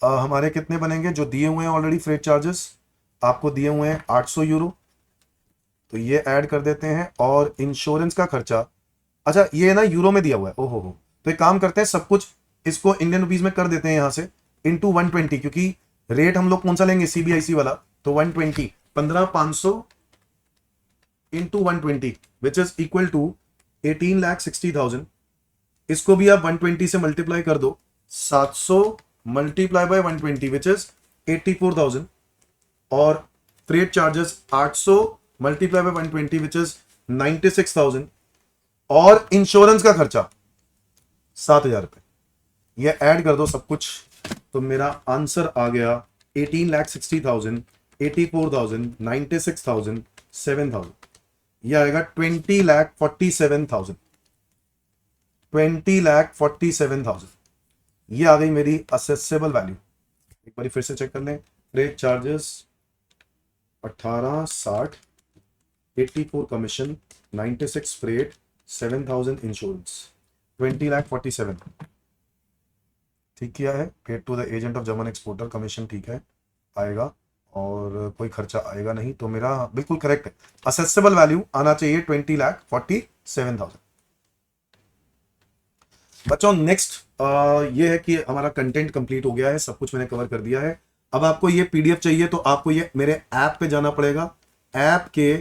हमारे कितने बनेंगे जो दिए हुए हैं ऑलरेडी, फ्रेट चार्जेस आपको दिए हुए हैं 800 यूरो, तो ये ऐड कर देते हैं। और इंश्योरेंस का खर्चा, अच्छा ये ना यूरो में दिया हुआ है, ओहो हो, तो एक काम करते हैं सब कुछ इसको इंडियन रुपीज में कर देते हैं यहां से, इंटू 120, क्योंकि रेट हम लोग कौन सा लेंगे सीबीआईसी वाला, तो 120, 15,500 into 120 which is equal to 18,60,000। इसको भी आप 120 से मल्टीप्लाई कर दो, 700 मल्टीप्लाई बाय 120 विच इज 84,000, और freight charges 800 multiply by 120 which is 96,000, और इंश्योरेंस का खर्चा 7,000 रुपए। ये ऐड कर दो सब कुछ, तो मेरा आंसर आ गया 18,60,000, 84,000, 96,000, 7,000। ये आएगा 20,47,000, 20,47,000। ये आ गई मेरी असेसेबल वैल्यू। एक बार फिर से चेक कर लें। Freight charges 1860, 84 commission, 96 freight, 7,000 insurance, 20,47,000 ठीक किया है। Paid to the agent of German exporter, commission ठीक है आएगा, और कोई खर्चा आएगा नहीं, तो मेरा बिल्कुल करेक्ट है। असेसेबल वैल्यू आना चाहिए 20,47,000। बच्चों नेक्स्ट ये है कि हमारा कंटेंट कंप्लीट हो गया है, सब कुछ मैंने कवर कर दिया है। अब आपको ये पीडीएफ चाहिए तो आपको ये मेरे ऐप पे जाना पड़ेगा। ऐप के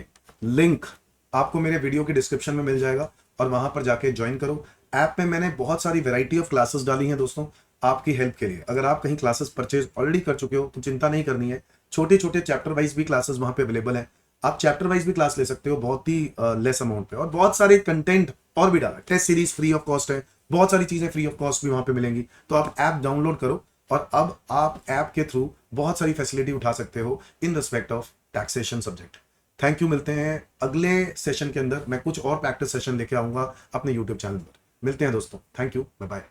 लिंक आपको मेरे वीडियो के डिस्क्रिप्शन में मिल जाएगा, और वहां पर जाके ज्वाइन करो। ऐप में मैंने बहुत सारी वैरायटी ऑफ क्लासेस डाली हैं दोस्तों आपकी हेल्प के लिए। अगर आप कहीं क्लासेस परचेज ऑलरेडी कर चुके हो तो चिंता नहीं करनी है, छोटे छोटे चैप्टर वाइज भी क्लासेस वहां पे अवेलेबल है। आप चैप्टर वाइज भी क्लास ले सकते हो बहुत ही लेस अमाउंट पे, और बहुत सारे कंटेंट और भी डाला। Test series free of cost है, बहुत सारी चीजें फ्री ऑफ कॉस्ट भी वहां पे मिलेंगी। तो आप ऐप डाउनलोड करो, और अब आप ऐप के थ्रू बहुत सारी फैसिलिटी उठा सकते हो in respect of taxation subject. Thank you. मिलते हैं अगले सेशन के अंदर, मैं कुछ और प्रैक्टिस सेशन लेके आऊंगा अपने यूट्यूब चैनल पर। मिलते हैं दोस्तों, थैंक यू, बाय बाय।